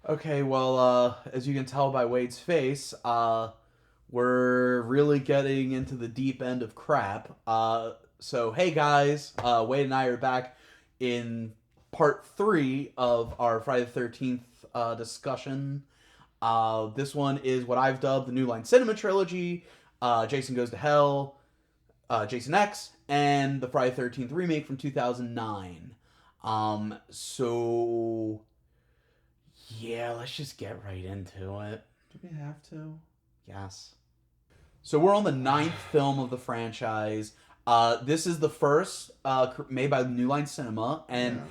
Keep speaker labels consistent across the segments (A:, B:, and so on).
A: Okay, well, as you can tell by Wade's face, we're really getting into the deep end of crap. So, hey guys, Wade and I are back in part 3 of our Friday the 13th discussion. This one is what I've dubbed the New Line Cinema Trilogy, Jason Goes to Hell, Jason X, and the Friday the 13th remake from 2009. So yeah, let's just get right into it.
B: Do we have to?
A: Yes. So we're on the ninth film of the franchise. This is the first made by New Line Cinema, and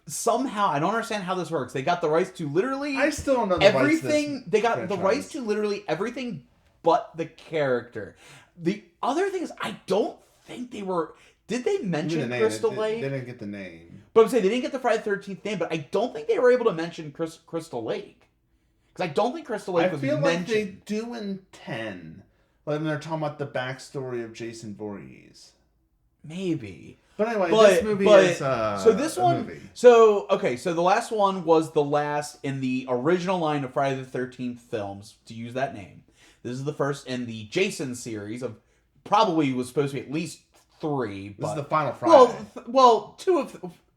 A: somehow I don't understand how this works. They got the rights to literally
B: I still don't know
A: everything. They got the rights to literally everything but the character. The other thing is, I don't think they were. Did they mention Crystal Lake?
B: They didn't get the name.
A: But I'm saying they didn't get the Friday the 13th name, but I don't think they were able to mention Crystal Lake. Because I don't think Crystal Lake was mentioned. I feel like
B: they do in 10. When they're talking about the backstory of Jason Voorhees.
A: Maybe.
B: But anyway, this movie is
A: so this one.
B: Movie.
A: So the last one was the last in the original line of Friday the 13th films, to use that name. This is the first in the Jason series of probably was supposed to be at least 3.
B: This is the final Friday.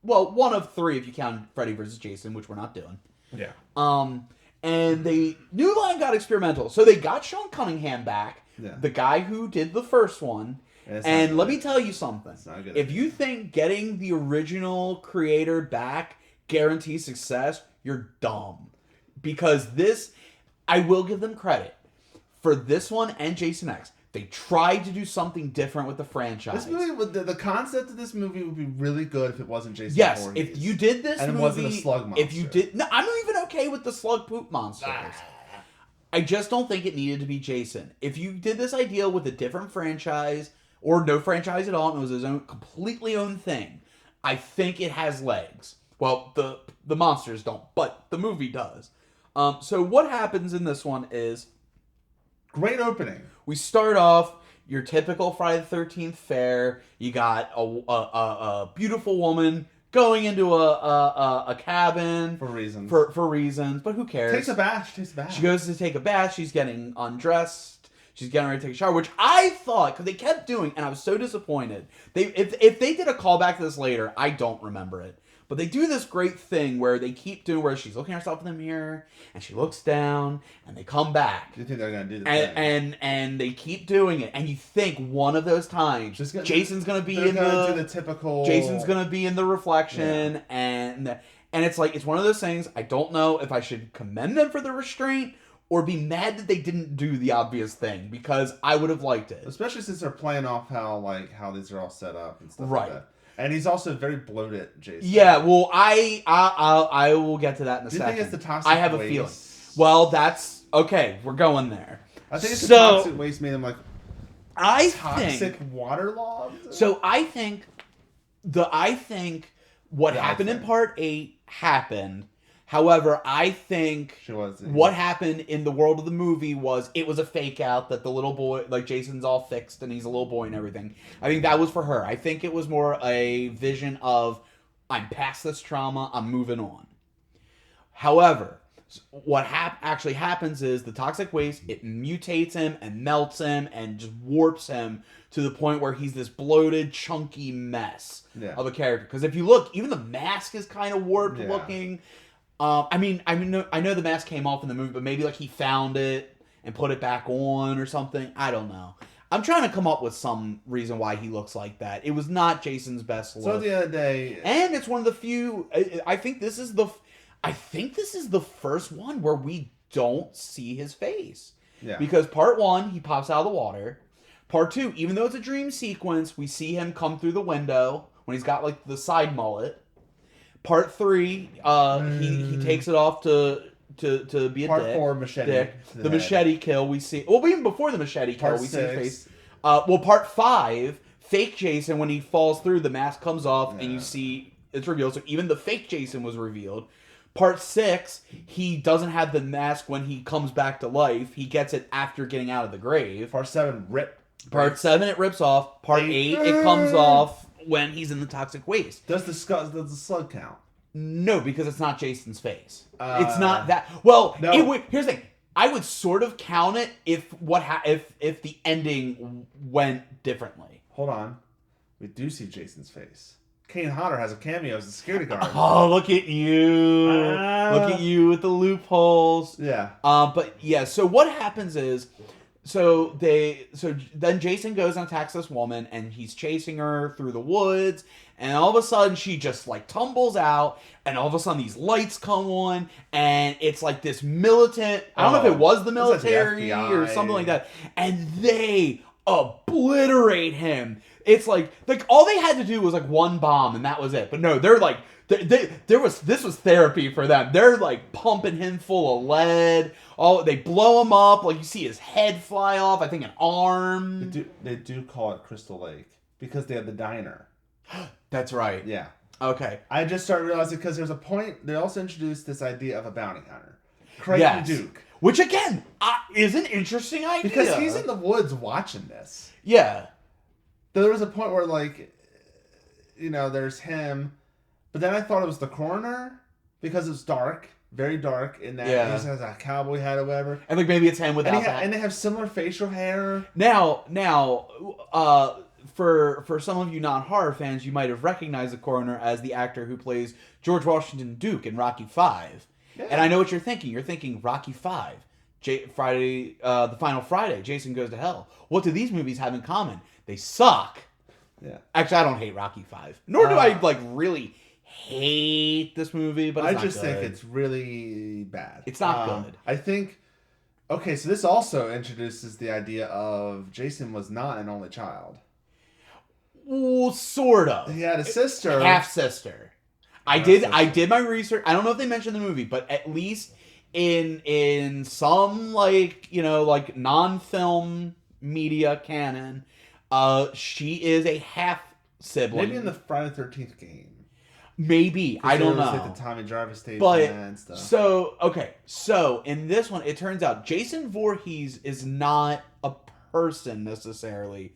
A: One of 3 if you count Freddy versus Jason, which we're not doing.
B: Yeah.
A: And the New Line got experimental, so they got Sean Cunningham back, the guy who did the first one. And let me tell you something. If you think getting the original creator back guarantees success, you're dumb. Because this, I will give them credit for this one and Jason X. They tried to do something different with the franchise.
B: This movie, the concept of this movie would be really good if it wasn't Jason Voorhees.
A: If you did this
B: and
A: movie,
B: it wasn't a slug monster.
A: If you did, no, I'm even okay with the slug poop monsters. I just don't think it needed to be Jason. If you did this idea with a different franchise or no franchise at all, and it was his own completely own thing, I think it has legs. Well, the monsters don't, but the movie does. So what happens in this one is
B: great opening.
A: We start off your typical Friday the 13th fare. You got a beautiful woman going into a cabin
B: for reasons.
A: For reasons, but who cares?
B: Takes a bath.
A: She goes to take a bath. She's getting undressed. She's getting ready to take a shower, which I thought, because they kept doing, and I was so disappointed. If they did a callback to this later, I don't remember it. But they do this great thing where they keep doing where she's looking at herself in the mirror and she looks down and they come back.
B: You think they're gonna do
A: this? And they keep doing it, and you think one of those times Jason's gonna be in the
B: typical.
A: Jason's gonna be in the reflection, and it's like it's one of those things. I don't know if I should commend them for the restraint or be mad that they didn't do the obvious thing, because I would have liked it,
B: especially since they're playing off how these are all set up and stuff like that. And he's also very bloated, Jason.
A: Yeah, well, I will get to that in a second.
B: Do you think it's the toxic
A: waste? I have a feeling. Well, that's okay. We're going there.
B: I think it's the toxic waste made him like toxic waterlogged.
A: So I think what happened in part 8 happened. However, I think what happened in the world of the movie was it was a fake out that the little boy, like Jason's all fixed and he's a little boy and everything. I think that was for her. I think it was more a vision of, I'm past this trauma, I'm moving on. However, what actually happens is the toxic waste, it mutates him and melts him and just warps him to the point where he's this bloated, chunky mess of a character. Because if you look, even the mask is kind of warped looking. I know the mask came off in the movie, but maybe like he found it and put it back on or something. I don't know. I'm trying to come up with some reason why he looks like that. It was not Jason's best look.
B: So the other day,
A: and it's one of the few. I think this is the first one where we don't see his face.
B: Yeah.
A: Because part 1, he pops out of the water. Part 2, even though it's a dream sequence, we see him come through the window when he's got like the side mullet. Part 3, he takes it off to be a dick.
B: Part 4, machete.
A: Dick. The machete kill we see. Well, even before the machete kill, we see his face. Part 5, fake Jason, when he falls through, the mask comes off and you see it's revealed. So even the fake Jason was revealed. Part 6, he doesn't have the mask when he comes back to life. He gets it after getting out of the grave.
B: Part 7, rip.
A: Part 7, it rips off. Part 8, it comes off when he's in the toxic waste.
B: Does the slug count?
A: No, because it's not Jason's face. It's not that. Well,
B: no.
A: Here's the thing. I would sort of count it if if the ending went differently.
B: Hold on. We do see Jason's face. Kane Hodder has a cameo as a security guard.
A: Oh, look at you. Look at you with the loopholes.
B: Yeah.
A: But yeah, so what happens is so then Jason goes and attacks this woman and he's chasing her through the woods and all of a sudden she just like tumbles out and all of a sudden these lights come on and it's like this militant, I don't know if it was the military or something like that, and they obliterate him. It's like all they had to do was like one bomb and that was it. But no, they're like this was therapy for them. They're like pumping him full of lead. They blow him up. Like you see his head fly off. I think an arm.
B: They do call it Crystal Lake because they have the diner.
A: That's right.
B: Yeah.
A: Okay.
B: I just started realizing because there's a point. They also introduced this idea of a bounty hunter, Creighton Duke,
A: which again is an interesting idea
B: because he's in the woods watching this.
A: Yeah.
B: There was a point where there's him. But then I thought it was the coroner because it's dark, very dark, in that he has a cowboy hat or whatever.
A: And like maybe it's him without that.
B: And they have similar facial hair.
A: Now, for some of you non-horror fans, you might have recognized the coroner as the actor who plays George Washington Duke in Rocky V. Yeah. And I know what you're thinking. You're thinking Rocky V, Friday, the Final Friday, Jason Goes to Hell. What do these movies have in common? They suck.
B: Yeah.
A: Actually, I don't hate Rocky V. Nor do I really hate this movie, but it's
B: I just think it's really bad.
A: It's not good.
B: I think okay, so this also introduces the idea of Jason was not an only child.
A: Well, sort of.
B: He had a sister.
A: Half sister. I did my research. I don't know if they mentioned the movie, but at least in some non-film media canon, she is a half sibling.
B: Maybe in the Friday the 13th game.
A: Maybe. I don't know.
B: Like the Tommy Jarvis stage and stuff.
A: So in this one, it turns out Jason Voorhees is not a person necessarily,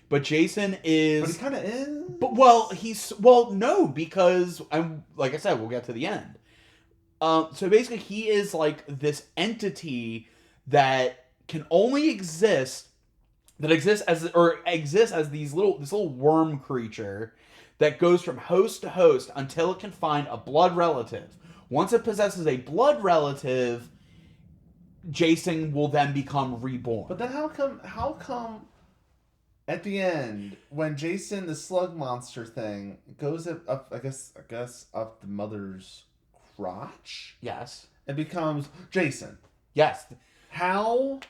A: but Jason is.
B: But he kind of is.
A: But no, because like I said, we'll get to the end. So basically, he is like this entity that can only exist as this little worm creature that goes from host to host until it can find a blood relative. Once it possesses a blood relative, Jason will then become reborn.
B: But then how come at the end, when Jason, the slug monster thing, goes up I guess up the mother's crotch?
A: Yes.
B: It becomes Jason.
A: Yes.
B: How?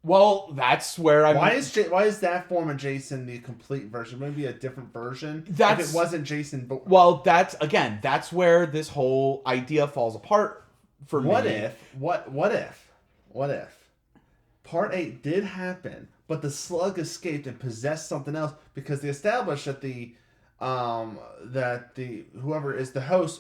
A: Well, that's where I'm.
B: Why is that form of Jason the complete version? Maybe a different version. If it wasn't Jason. But
A: that's where this whole idea falls apart for me.
B: What if Part 8 did happen, but the slug escaped and possessed something else because they established that the whoever is the host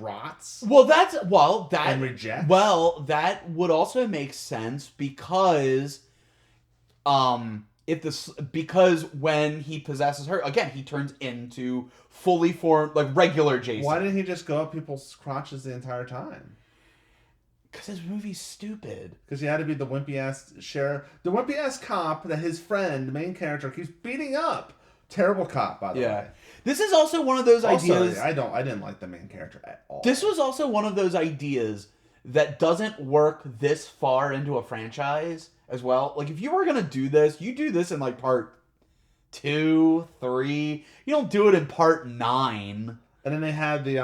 B: rots.
A: And
B: rejects.
A: Well, that would also make sense because because when he possesses her again, he turns into fully formed regular Jason.
B: Why didn't he just go up people's crotches the entire time?
A: Because this movie's stupid.
B: Because he had to be the wimpy ass sheriff, the wimpy ass cop that his friend, the main character, keeps beating up. Terrible cop, by the way.
A: This is also one of those ideas.
B: I didn't like the main character at all.
A: This was also one of those ideas that doesn't work this far into a franchise as well. Like if you were gonna do this, you do this in part 2, 3. You don't do it in part 9.
B: And then they had the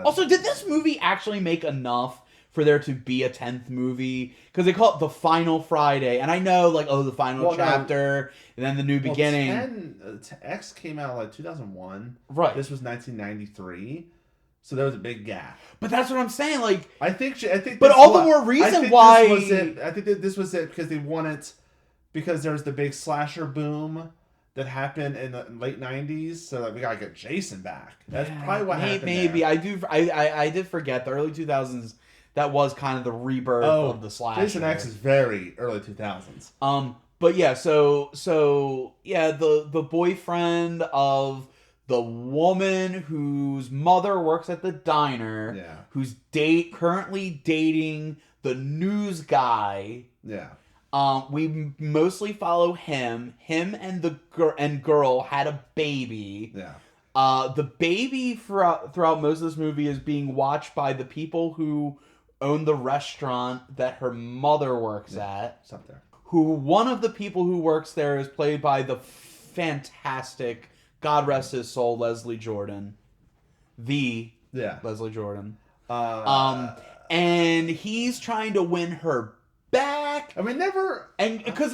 A: Also, did this movie actually make enough for there to be a 10th movie? Because they call it The Final Friday. And I know, the final chapter, and then the new beginning.
B: X came out 2001.
A: Right.
B: This was 1993. So there was a big gap.
A: But that's what I'm saying.
B: I think.
A: But all the more reason why.
B: I think that this was it because they wanted, because there was the big slasher boom that happened in the late 90s, so we gotta get Jason back. That's probably what happened.
A: Maybe
B: there.
A: I did forget the early 2000s. That was kind of the rebirth of the slasher.
B: Jason X is very early 2000s.
A: But yeah, so the boyfriend of the woman whose mother works at the diner, who's currently dating the news guy.
B: Yeah.
A: We mostly follow him. Him and the girl had a baby.
B: Yeah.
A: The baby throughout most of this movie is being watched by the people who own the restaurant that her mother works at.
B: It's up there.
A: One of the people who works there is played by the fantastic, God rest his soul, Leslie Jordan. Leslie Jordan. And he's trying to win her back.
B: And we never know.
A: Because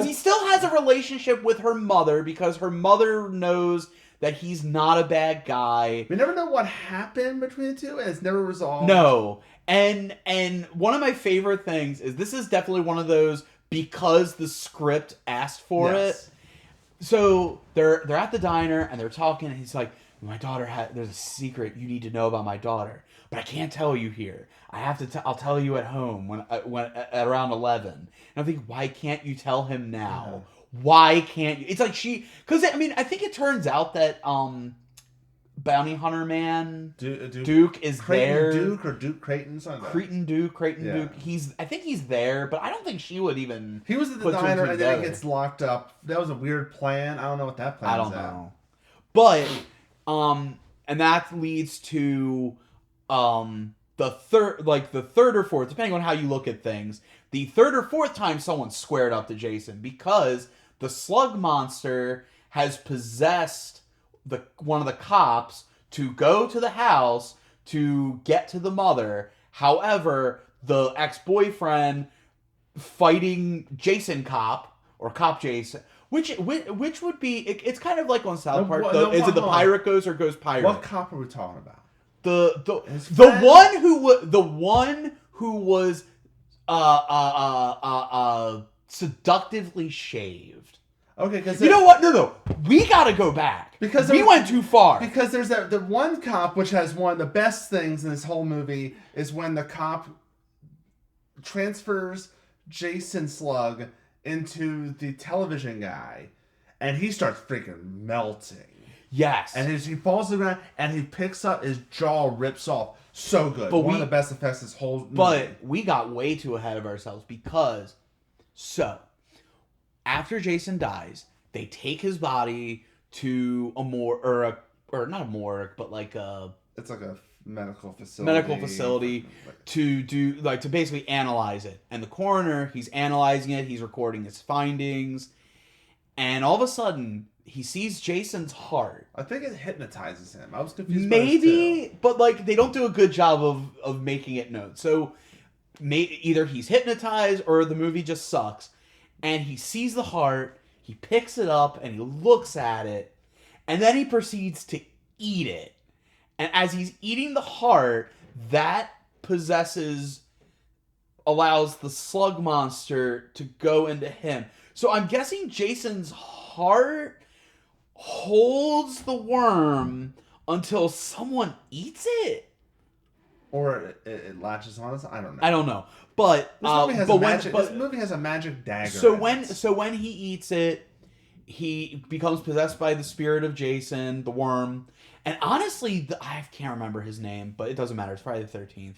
A: he still has a relationship with her mother, because her mother knows that he's not a bad guy.
B: We never know what happened between the two, and it's never resolved.
A: No. And one of my favorite things is, this is definitely one of those because the script asked for it. So they're at the diner and they're talking, and he's like, my daughter there's a secret you need to know about my daughter, but I can't tell you here. I have to I'll tell you at home when at around 11. And I'm thinking, why can't you tell him now? Why can't you? It's like because I mean, I think it turns out that Bounty Hunter Man Duke is there.
B: Duke or Duke Creighton, something.
A: Creighton Duke. I think he's there, but I don't think she would even.
B: He was at the diner and then he gets locked up. That was a weird plan. I don't know what that plan is. I don't know.
A: But and that leads to the third or fourth, depending on how you look at things, the third or fourth time someone squared up to Jason, because the slug monster has possessed one of the cops to go to the house to get to the mother. However, the ex-boyfriend fighting Jason Cop, or Cop Jason, which would be, it's kind of like on South Park. Is it the pirate goes or goes pirate?
B: What cop are we talking about?
A: The one who was seductively shaved.
B: Okay, because
A: you know what? No, we gotta go back because we went too far.
B: Because there's the one cop which has one of the best things in this whole movie is when the cop transfers Jason Slug into the television guy, and he starts freaking melting.
A: Yes,
B: and he falls to the ground, and he picks up, his jaw rips off. So good. But one of the best effects this whole movie.
A: But we got way too ahead of ourselves, because after Jason dies, they take his body to a morgue, or not a morgue, but like a...
B: It's like a medical facility.
A: To basically analyze it. And the coroner, he's analyzing it, he's recording his findings, and all of a sudden, he sees Jason's heart.
B: I think it hypnotizes him. I was confused
A: Maybe, but like they don't do a good job of making it known. So either he's hypnotized or the movie just sucks. And he sees the heart, he picks it up, and he looks at it, and then he proceeds to eat it. And as he's eating the heart, that allows the slug monster to go into him. So I'm guessing Jason's heart holds the worm until someone eats it.
B: Or it latches on us. I don't know.
A: I don't know. But
B: this movie has a magic dagger.
A: So when he eats it, he becomes possessed by the spirit of Jason, the worm. And honestly, I can't remember his name, but it doesn't matter. It's Friday the 13th.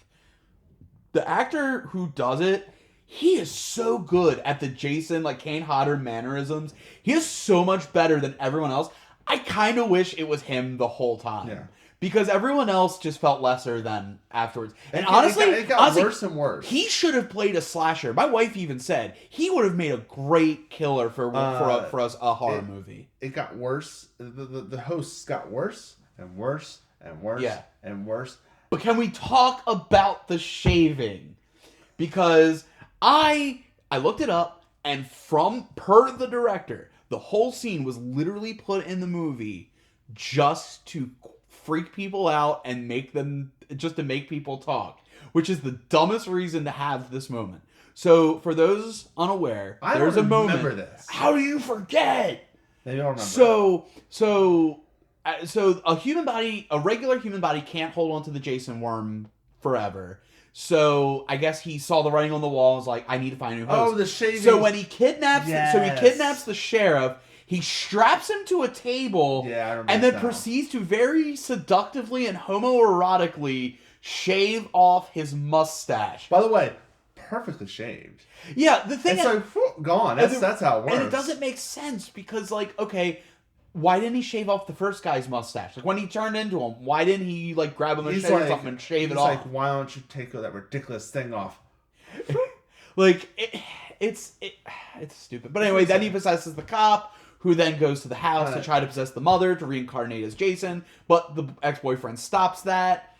A: The actor who does it, he is so good at the Jason, like Kane Hodder mannerisms. He is so much better than everyone else. I kind of wish it was him the whole time. Yeah. Because everyone else just felt lesser than afterwards. And honestly,
B: it got worse and worse.
A: He should have played a slasher. My wife even said he would have made a great killer for us, a horror movie.
B: It got worse. The hosts got worse and worse and worse and worse.
A: But can we talk about the shaving? Because I looked it up, and per the director, the whole scene was literally put in the movie just to freak people out and to make people talk, which is the dumbest reason to have this moment. So for those unaware, there's a moment.
B: Remember this.
A: How do you forget?
B: They don't remember.
A: So a regular human body can't hold on to the Jason worm forever. So I guess he saw the writing on the wall and was like, I need to find a new host.
B: Oh, the shaving.
A: So when he kidnaps the sheriff, He straps him to a table,
B: Yeah, I remember
A: and then
B: now.
A: proceeds to very seductively and homoerotically shave off his mustache.
B: By the way, perfectly shaved.
A: Yeah, the thing
B: it's like gone. That's how it works.
A: And it doesn't make sense because, like, okay, why didn't he shave off the first guy's mustache? Like, when he turned into him, why didn't he, like, grab him and shave or something and shave it off?
B: He's like, why don't you take that ridiculous thing off?
A: Like, it's stupid. But anyway, then he possesses the cop, who then goes to the house to try to possess the mother to reincarnate as Jason, but the ex-boyfriend stops that.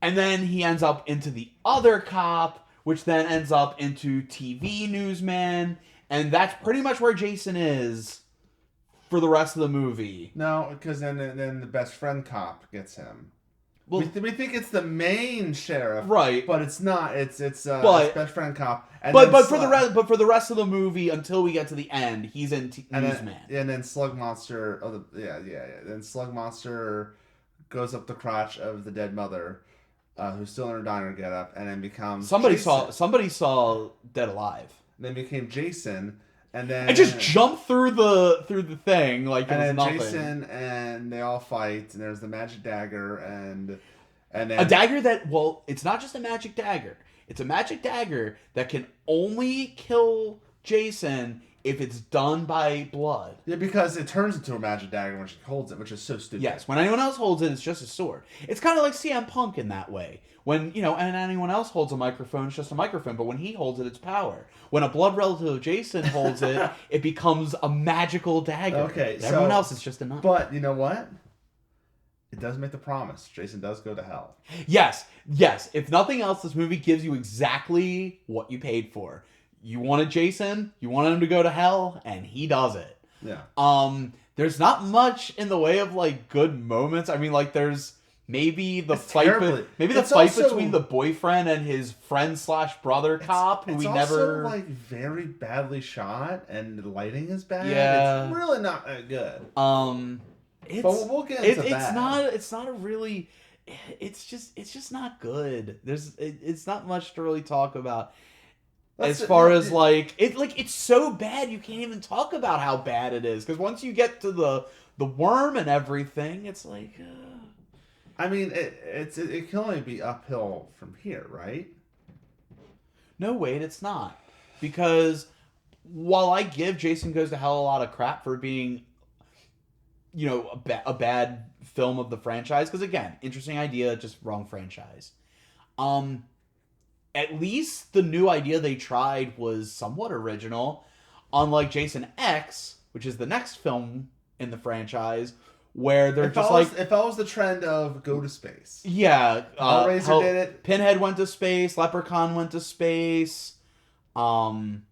A: And then he ends up into the other cop, which then ends up into TV newsman, and that's pretty much where Jason is for the rest of the movie.
B: No, because then the best friend cop gets him.
A: Well,
B: we think it's the main sheriff,
A: right?
B: But it's not. It's his best friend cop.
A: And for the rest of the movie, until we get to the end, he's in newsman.
B: And then Slug Monster. Then Slug Monster goes up the crotch of the dead mother, who's still in her diner getup, and then becomes
A: somebody saw Dead Alive.
B: Then became Jason. And
A: just jump through the thing like it was nothing.
B: Jason and they all fight, and there's the magic dagger, and then
A: a dagger that, well, it's not just a magic dagger. It's a magic dagger that can only kill Jason if it's done by blood.
B: Yeah, because it turns into a magic dagger when she holds it, which is so stupid.
A: Yes, when anyone else holds it, it's just a sword. It's kind of like CM Punk in that way. When, and anyone else holds a microphone, it's just a microphone. But when he holds it, it's power. When a blood relative of Jason holds it, it becomes a magical dagger.
B: Okay,
A: everyone else is just a knife.
B: But you know what? It does make the promise. Jason does go to hell.
A: Yes. If nothing else, this movie gives you exactly what you paid for. You wanted Jason, you wanted him to go to hell, and he does it.
B: Yeah.
A: There's not much in the way of, like, good moments. I mean, like, there's maybe the fight between the boyfriend and his friend/brother cop, who we never...
B: It's also, like, very badly shot, and the lighting is bad.
A: Yeah.
B: It's really not that good.
A: But
B: we'll get into that.
A: It's not a really... It's just not good. It's not much to really talk about. It's so bad you can't even talk about how bad it is, because once you get to the worm and everything, it's like
B: I mean, it can only be uphill from here, right?
A: No, wait, it's not. Because while I give Jason Goes to Hell a lot of crap for being, a bad film of the franchise, because again, interesting idea, just wrong franchise. At least the new idea they tried was somewhat original. Unlike Jason X, which is the next film in the franchise, where they're it
B: follows the trend of go to space.
A: Yeah.
B: Hellraiser did it.
A: Pinhead went to space. Leprechaun went to space. I'm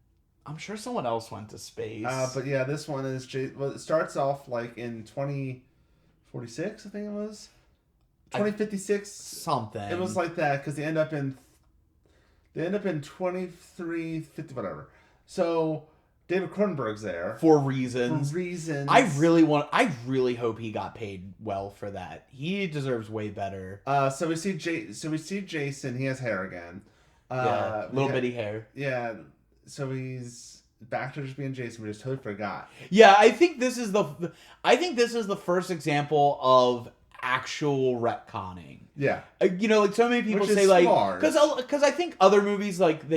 A: sure someone else went to space.
B: But yeah, this one is... it starts off like in 2046, I think it was. 2056.
A: Something.
B: It was like that, because they end up in 2350, whatever. So David Cronenberg's there
A: for reasons. I really hope he got paid well for that. He deserves way better.
B: So we see Jason. He has hair again.
A: Little bitty hair.
B: Yeah. So he's back to just being Jason. We just totally forgot.
A: Yeah, I think this is the first example of actual retconning.
B: Yeah.
A: Like so many people say, like, because I think other movies, like,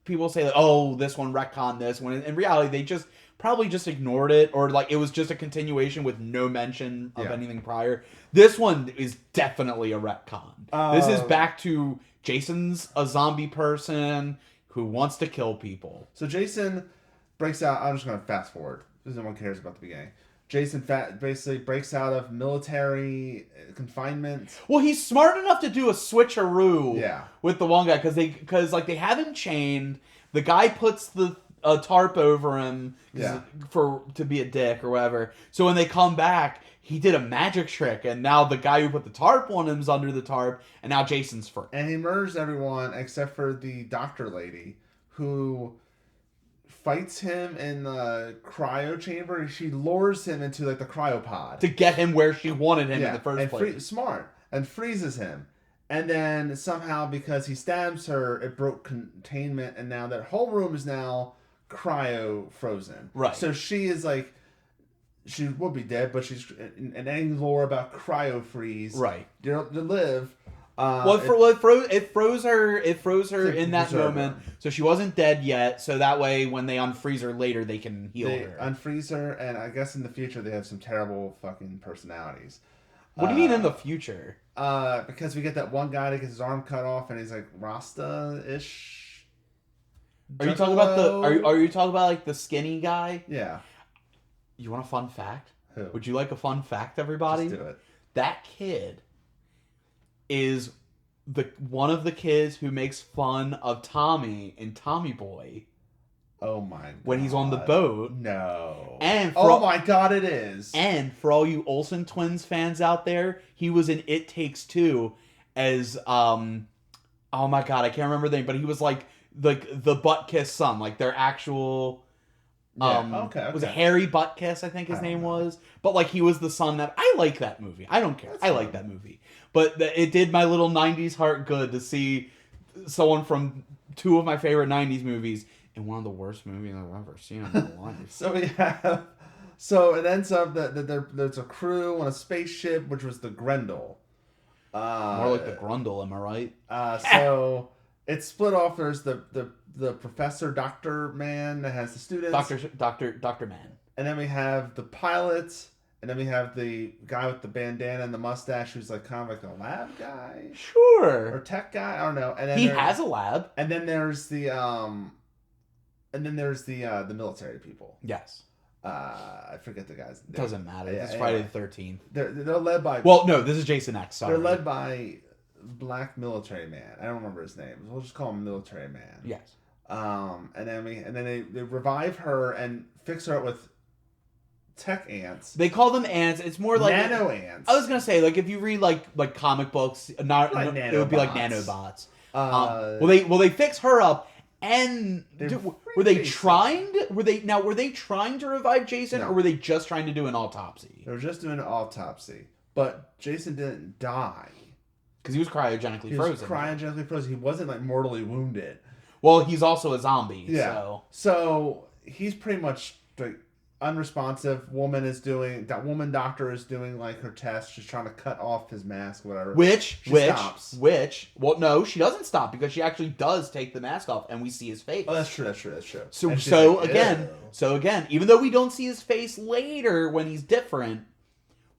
A: people say, like, oh, this one retconned this, when in reality they just probably just ignored it, or like it was just a continuation with no mention of anything prior. This one is definitely a retcon. This is back to Jason's a zombie person who wants to kill people.
B: So Jason breaks out. I'm just going to fast forward because no one cares about the beginning. Jason basically breaks out of military confinement.
A: Well, he's smart enough to do a switcheroo with the one guy, because they have him chained. The guy puts the tarp over him to be a dick or whatever. So when they come back, he did a magic trick, and now the guy who put the tarp on him is under the tarp, and now Jason's free.
B: And he murders everyone except for the doctor lady, who fights him in the cryo chamber. She lures him into like the cryopod
A: to get him where she wanted him in the first place.
B: Smart. And freezes him. And then somehow, because he stabs her, it broke containment, and now that whole room is now cryo frozen.
A: Right.
B: So she is like she would be dead, but she's in any lore about cryo freeze.
A: Right.
B: To live.
A: It froze her in that moment,
B: her.
A: so she wasn't dead yet. So that way, when they unfreeze her later, they can heal her.
B: Unfreeze her, and I guess in the future they have some terrible fucking personalities.
A: What do you mean in the future?
B: Because we get that one guy that gets his arm cut off, and he's like Rasta-ish.
A: Are you talking about Are you talking about like the skinny guy?
B: Yeah.
A: You want a fun fact?
B: Who?
A: Would you like a fun fact, everybody?
B: Just do it.
A: That kid is one of the kids who makes fun of Tommy in Tommy Boy.
B: Oh my god.
A: When he's on the boat.
B: No.
A: And
B: my god, it is.
A: And for all you Olsen twins fans out there, he was in It Takes Two as oh my god, I can't remember the name, but he was like the butt kiss son, like their actual
B: okay.
A: Was it Harry Buttkiss, I think his name was. But like he was the son that I like that movie. I don't care. I like that movie. But it did my little 90s heart good to see someone from two of my favorite 90s movies in one of the worst movies I've ever seen in my life.
B: So it ends up that there's a crew on a spaceship, which was the Grendel.
A: More like the Grundle, am I right?
B: So it's split off. There's the professor, Dr. Man, that has the students.
A: Dr. Man.
B: And then we have the pilot, and then we have the guy with the bandana and the mustache who's like kind of like a lab guy.
A: Sure.
B: Or tech guy, I don't know. And then
A: he has a lab.
B: And then there's the military people.
A: Yes.
B: I forget the guys.
A: Doesn't matter. It's Friday the 13th.
B: They're led by...
A: Well, no, this is Jason X. Sorry.
B: They're led by Black Military Man. I don't remember his name. We'll just call him Military Man.
A: Yes.
B: And then they revive her and fix her up with tech ants.
A: They call them ants. It's more like
B: nano ants.
A: I was gonna say, like, if you read like comic books, it would be like nanobots. They fix her up. And were they trying to revive Jason, or were they just trying to do an autopsy?
B: They were just doing an autopsy, but Jason didn't die
A: because he was cryogenically
B: frozen. He wasn't like mortally wounded.
A: Well, he's also a zombie. Yeah.
B: So he's pretty much like unresponsive. Woman doctor is doing like her test. She's trying to cut off his mask, whatever. Which stops.
A: Well, no, she doesn't stop because she actually does take the mask off, and we see his face.
B: Oh, that's true.
A: So again, even though we don't see his face later when he's different,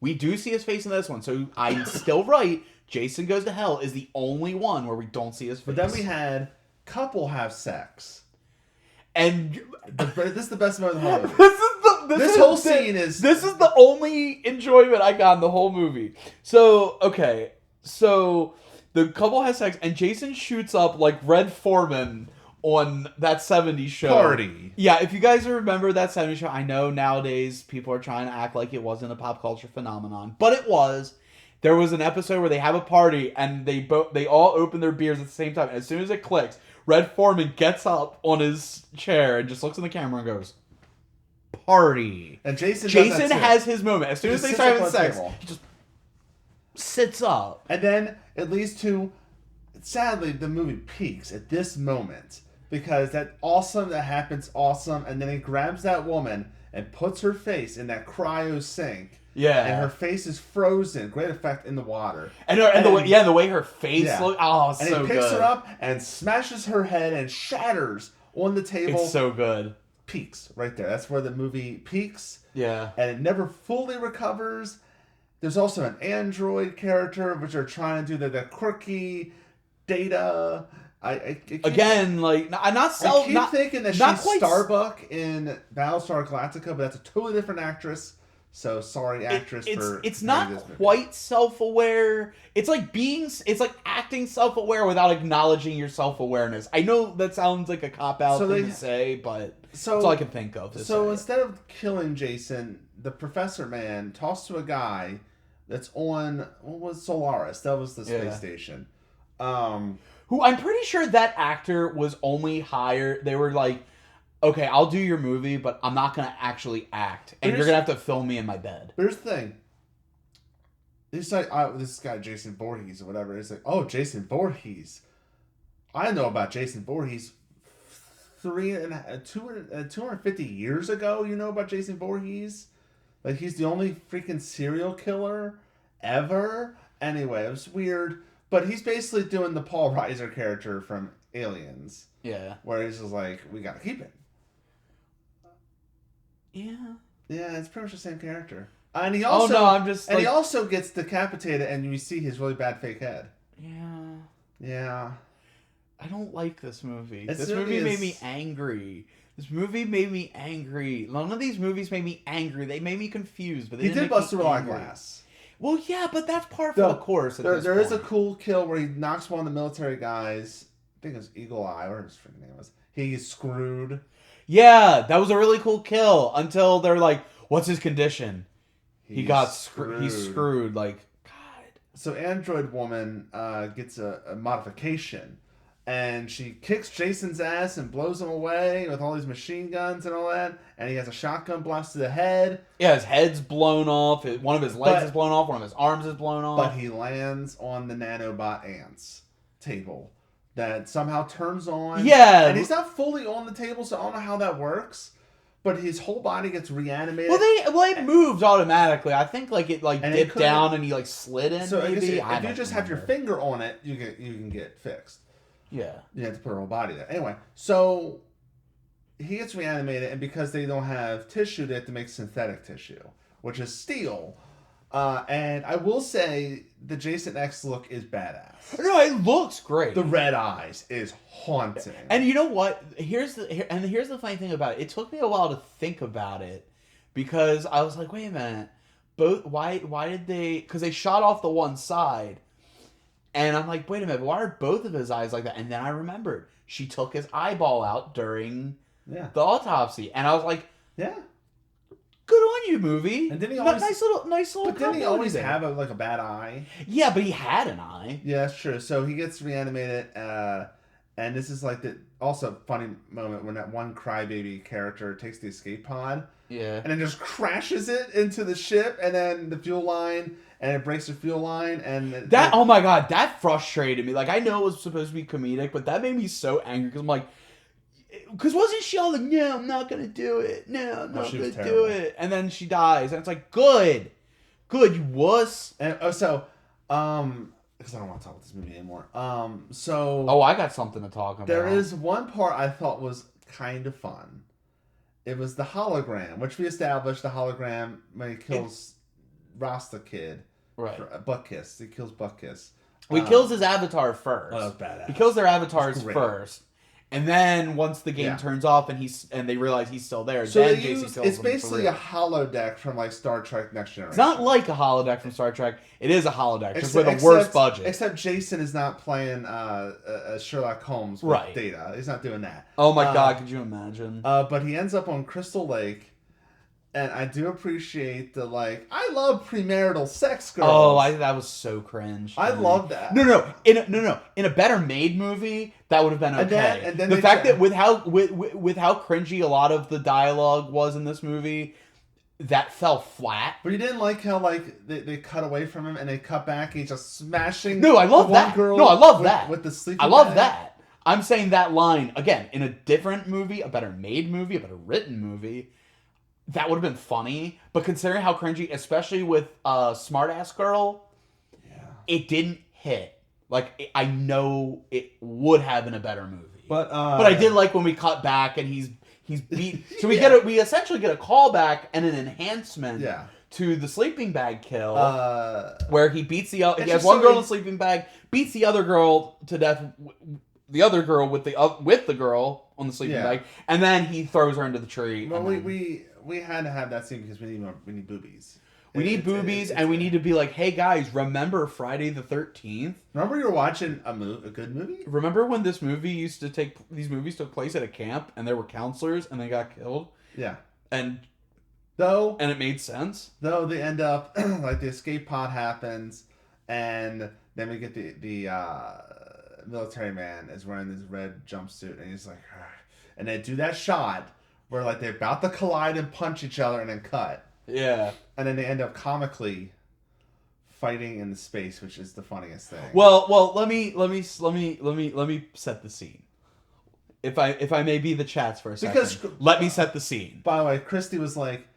A: we do see his face in this one. So I'm still right. Jason Goes to Hell is the only one where we don't see his face.
B: But then we had couple have sex.
A: And
B: this is the best part of the whole movie. This whole scene is...
A: This is the only enjoyment I got in the whole movie. So the couple has sex, and Jason shoots up like Red Foreman on that 70s show.
B: Party.
A: Yeah, if you guys remember that 70s show, I know nowadays people are trying to act like it wasn't a pop culture phenomenon, but it was. There was an episode where they have a party, and they all open their beers at the same time, and as soon as it clicks, Red Foreman gets up on his chair and just looks in the camera and goes, "Party."
B: And Jason
A: has his moment. As soon as they start having sex, he just sits up.
B: And then it leads to, sadly, the movie peaks at this moment. Because that happens awesome, and then he grabs that woman and puts her face in that cryo sink.
A: Yeah.
B: And her face is frozen. Great effect in the water.
A: And the way her face looks. Oh, it's so good.
B: And he picks her up and smashes her head and shatters on the table.
A: It's so good.
B: Peaks right there. That's where the movie peaks.
A: Yeah.
B: And it never fully recovers. There's also an android character, which are trying to do the quirky data. I keep thinking that she's Starbuck in Battlestar Galactica, but that's a totally different actress. So sorry, actress.
A: It's not quite self-aware. It's like acting self-aware without acknowledging your self-awareness. I know that sounds like a cop-out thing to say, but that's all I can think of.
B: Instead of killing Jason, the Professor Man talks to a guy that's on what was Solaris. That was the space station.
A: Who I'm pretty sure that actor was only hired. They were like, okay, I'll do your movie, but I'm not going to actually act. And you're going to have to film me in my bed.
B: But here's the thing. It's like, this guy, Jason Voorhees or whatever. It's like, oh, Jason Voorhees. I know about Jason Voorhees 250 years ago. You know about Jason Voorhees? Like, he's the only freaking serial killer ever. Anyway, it was weird. But he's basically doing the Paul Reiser character from Aliens.
A: Yeah.
B: Where he's just like, we gotta keep it.
A: Yeah.
B: Yeah, it's pretty much the same character. And he also, he also gets decapitated, and you see his really bad fake head.
A: Yeah.
B: Yeah.
A: I don't like this movie. This movie made me angry. This movie made me angry. None of these movies made me angry. They made me confused, but they didn't
B: did bust through a glass.
A: Well, yeah, but that's part of the course.
B: There is a cool kill where he knocks one of the military guys. I think it was Eagle Eye, whatever his freaking name was. He's screwed.
A: Yeah, that was a really cool kill until they're like, "What's his condition?" He's screwed. Like, God.
B: So Android Woman gets a modification. And she kicks Jason's ass and blows him away with all these machine guns and all that. And he has a shotgun blast to the head.
A: Yeah, his head's blown off. One of his legs is blown off. One of his arms is blown off.
B: But he lands on the nanobot ants table that somehow turns on.
A: Yeah.
B: And he's not fully on the table, so I don't know how that works. But his whole body gets reanimated.
A: Well, it moved automatically. I think it dipped down and he slid in.
B: So
A: maybe
B: if you just have your finger on it, you can get fixed.
A: Yeah.
B: You have to put her whole body there. Anyway, so he gets reanimated, and because they don't have tissue, they have to make synthetic tissue, which is steel. And I will say the Jason X look is badass.
A: No, it looks great.
B: The red eyes is haunting.
A: And you know what? Here's the funny thing about it. It took me a while to think about it because I was like, wait a minute. Why did they? Because they shot off the one side. And I'm like, wait a minute, why are both of his eyes like that? And then I remembered she took his eyeball out during the autopsy, and I was like,
B: yeah,
A: good on you, movie.
B: And didn't he always
A: nice little?
B: But didn't he always have a bad eye?
A: Yeah, but he had an eye.
B: Yeah, that's true. So he gets reanimated, and this is the also funny moment when that one crybaby character takes the escape pod, and then just crashes it into the ship, and then the fuel line. And it breaks the fuel line, and
A: oh my god, that frustrated me. I know it was supposed to be comedic, but that made me so angry because I'm like, because wasn't she all like, no, I'm not gonna do it, no, I'm not gonna do it, and then she dies, and it's like, good, you wuss.
B: And because I don't want to talk about this movie anymore.
A: I got something to talk about.
B: There is one part I thought was kind of fun. It was the hologram, which we established the hologram when he kills Rasta Kid.
A: Right.
B: Buttkiss. He kills Buttkiss.
A: He kills his avatar first.
B: Oh, that was badass.
A: He kills their avatars first. And then once the game turns off and they realize he's still there,
B: so
A: then Jason kills him.
B: It's basically a holodeck from Star Trek Next Generation.
A: It's not like a holodeck from Star Trek. It is a holodeck, just with a worse budget.
B: Except Jason is not playing Sherlock Holmes with Data. He's not doing that.
A: Oh my god, could you imagine?
B: But he ends up on Crystal Lake. And I do appreciate the I love premarital sex girls.
A: Oh, that was so cringe.
B: I love that.
A: No. In a better made movie, that would have been okay. And then the fact that with how cringy a lot of the dialogue was in this movie, that fell flat.
B: But you didn't like how they cut away from him and they cut back and he's just smashing.
A: No, I love that.
B: Girl
A: I love that
B: with the sleeping.
A: I love that. I'm saying that line again in a different movie, a better made movie, a better written movie. That would have been funny, but considering how cringy, especially with Smartass Girl, it didn't hit. I know it would have been a better movie.
B: But
A: I did like when we cut back and he's beat. So we essentially get a callback and an enhancement to the sleeping bag kill, where he beats he has one girl in the sleeping bag, beats the other girl to death. The other girl with the girl on the sleeping bag, and then he throws her into the tree.
B: Well, we had to have that scene because we need boobies.
A: We need boobies, and we need to be like, hey guys, remember Friday the 13th?
B: Remember you were watching a good movie?
A: Remember when these movies took place at a camp, and there were counselors, and they got killed?
B: Yeah.
A: And it made sense.
B: Though they end up the escape pod happens, and then we get the military man is wearing this red jumpsuit, and he's like, argh. And they do that shot where they're about to collide and punch each other and then cut.
A: Yeah.
B: And then they end up comically fighting in the space, which is the funniest thing.
A: Well, let me set the scene. If I may be the chats for a second. Let me set the scene.
B: By the way, Christy was like,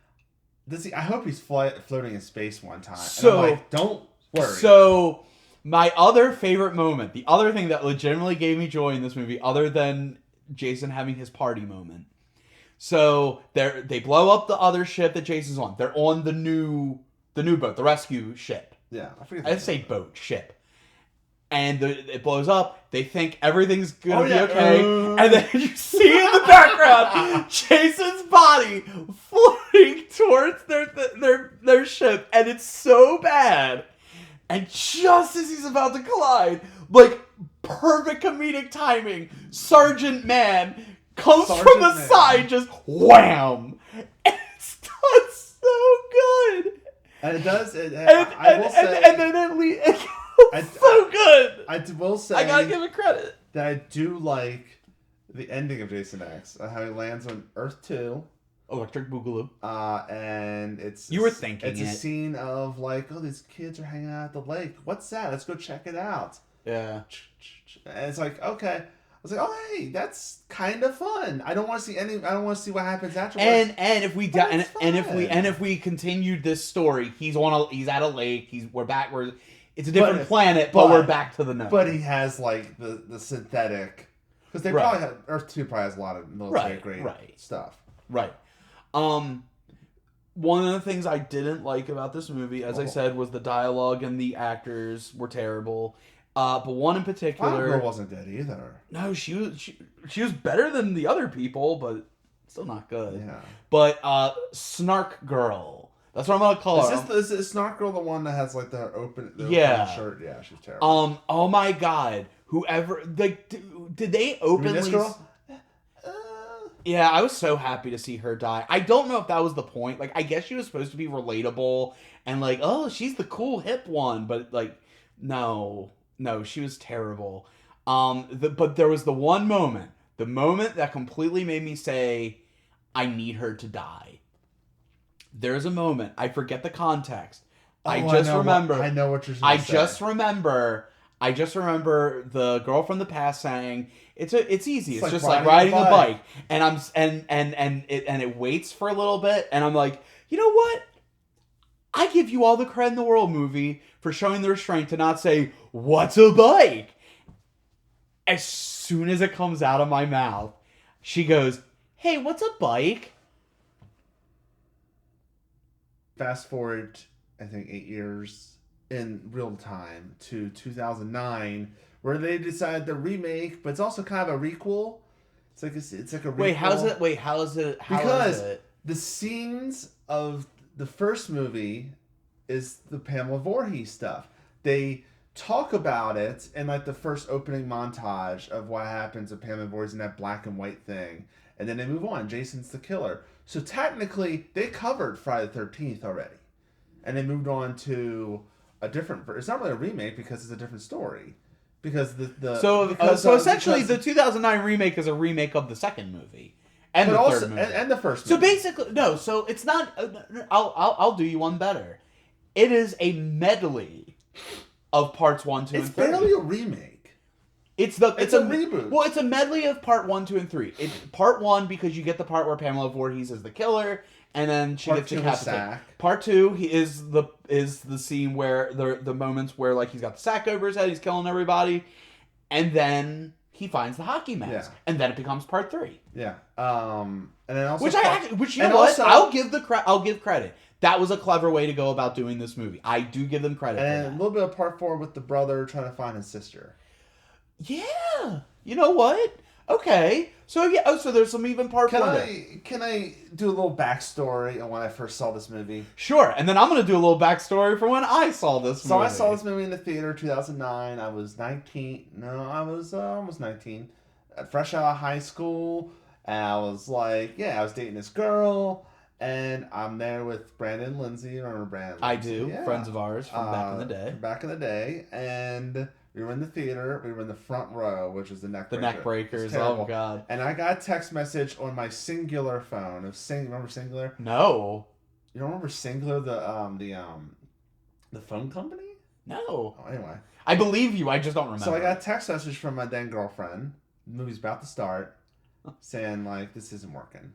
B: I hope he's floating in space one time.
A: So,
B: and I'm like, don't worry.
A: So, my other favorite moment, the other thing that legitimately gave me joy in this movie, other than Jason having his party moment. So they blow up the other ship that Jason's on. They're on the new boat, the rescue ship.
B: Yeah,
A: I say boat, ship. And it blows up. They think everything's gonna be okay, and then you see in the background Jason's body floating towards their ship, and it's so bad. And just as he's about to collide, like perfect comedic timing, Sergeant Man comes from the side, just wham, and it's done so good.
B: And it does.
A: And then it so good.
B: I will say,
A: I gotta give it credit
B: that I do like the ending of Jason X, how he lands on Earth 2.
A: Electric Boogaloo.
B: And it's a scene of like, oh, these kids are hanging out at the lake. What's that? Let's go check it out.
A: Yeah.
B: And it's like, okay. I was like, oh, hey, that's kind of fun. I don't want to see what happens afterwards.
A: And if we continued this story, he's at a lake. It's a different planet, but we're back to the known.
B: But he has like the synthetic, because they probably have Earth 2 probably has a lot of military grade stuff.
A: Right. One of the things I didn't like about this movie, as I said, was the dialogue and the actors were terrible. But one in particular,
B: Final Girl wasn't dead either.
A: No, she was better than the other people, but still not good.
B: Yeah.
A: But Snark Girl, that's what I'm gonna call her.
B: Is Snark Girl the one that has like the open open shirt? Yeah, she's
A: terrible. Oh my god, whoever did they openly?
B: You mean this girl?
A: Yeah, I was so happy to see her die. I don't know if that was the point. Like, I guess she was supposed to be relatable and like, oh, she's the cool hip one, but like, no, she was terrible. But there was the moment that completely made me say, I need her to die. There's a moment, I forget the context. I know what you're saying. I just remember the girl from the past saying, It's easy. It's just like riding a bike. And it waits for a little bit, and I'm like, you know what? I give you all the credit in the world, movie, for showing the restraint to not say, what's a bike? As soon as it comes out of my mouth, she goes, hey, what's a bike?
B: Fast forward, I think 8 years in real time to 2009, where they decided to remake, but it's also kind of a requel. It's like a requel.
A: How is it?
B: Because the scenes of the first movie is the Pamela Voorhees stuff. They talk about it in like the first opening montage of what happens to Pamela Voorhees in that black and white thing, and then they move on. Jason's the killer. So technically, they covered Friday the 13th already, and they moved on to a different. It's not really a remake because it's a different story. Because
A: so essentially the 2009 remake is a remake of the second movie and the third movie
B: and the first movie.
A: So basically, no. So it's not. I'll do you one better. It is a medley of parts 1, 2, and 3.
B: It's barely a remake.
A: It's a reboot. Well, it's a medley of part 1, 2, and 3. It's part 1 because you get the part where Pamela Voorhees is the killer, and then she gets decapitated. Part 2, is the scene where the moments where like he's got the sack over his head, he's killing everybody, and then he finds the hockey mask, and then it becomes part 3.
B: Yeah. And then also
A: I'll give credit. That was a clever way to go about doing this movie. I do give them credit.
B: And a little bit of part 4 with the brother trying to find his sister.
A: Yeah. You know what? Okay. So yeah. Oh, so there's some even part 4.
B: Can I do a little backstory on when I first saw this movie?
A: Sure. And then I'm gonna do a little backstory for when I saw this movie.
B: So I saw this movie in the theater 2009. I was 19. No, I was almost 19. Fresh out of high school. And I was like, I was dating this girl. And I'm there with Brandon and Lindsay. Remember Brandon?
A: I do. Yeah. Friends of ours from back in the day. And we were in the theater. We were in the front row, which is the neck breaker. The neck breakers. Oh, God.
B: And I got a text message on my Singular phone. Remember Singular?
A: No.
B: You don't remember Singular, the phone company?
A: No.
B: Oh, anyway.
A: I believe you. I just don't remember.
B: So I got a text message from my then girlfriend. The movie's about to start. Saying, like, this isn't working.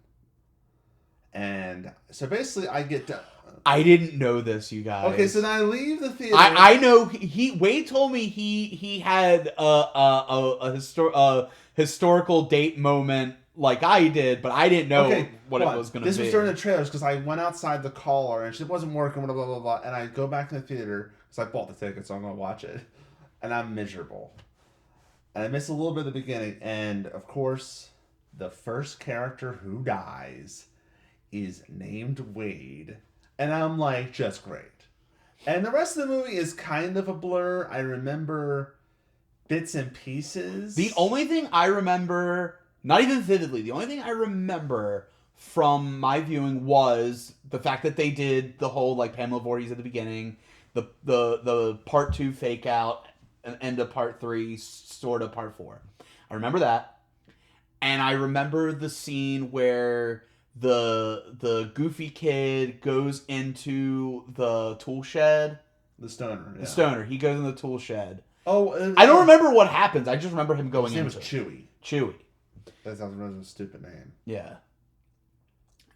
B: And so basically, I get to.
A: I didn't know this, you guys.
B: Okay, so then I leave the theater.
A: I know Wade told me he had a historical date moment like I did, but I didn't know what it was going to be.
B: This was during the trailers because I went outside the caller and she wasn't working, blah, blah, blah, blah. And I go back to the theater because I bought the ticket, so I'm going to watch it. And I'm miserable. And I miss a little bit of the beginning. And, of course, the first character who dies is named Wade. And I'm like, just great. And the rest of the movie is kind of a blur. I remember bits and pieces.
A: The only thing I remember, not even vividly, the only thing I remember from my viewing was the fact that they did the whole like Pamela Voorhees at the beginning, the part 2 fake out, and end of part 3, sort of part 4. I remember that. And I remember the scene where the goofy kid goes into the tool shed.
B: The stoner. Yeah.
A: The stoner. He goes in the tool shed.
B: Oh,
A: I don't remember what happens. I just remember him going into it.
B: His name was Chewy.
A: Chewy.
B: That sounds a stupid name.
A: Yeah.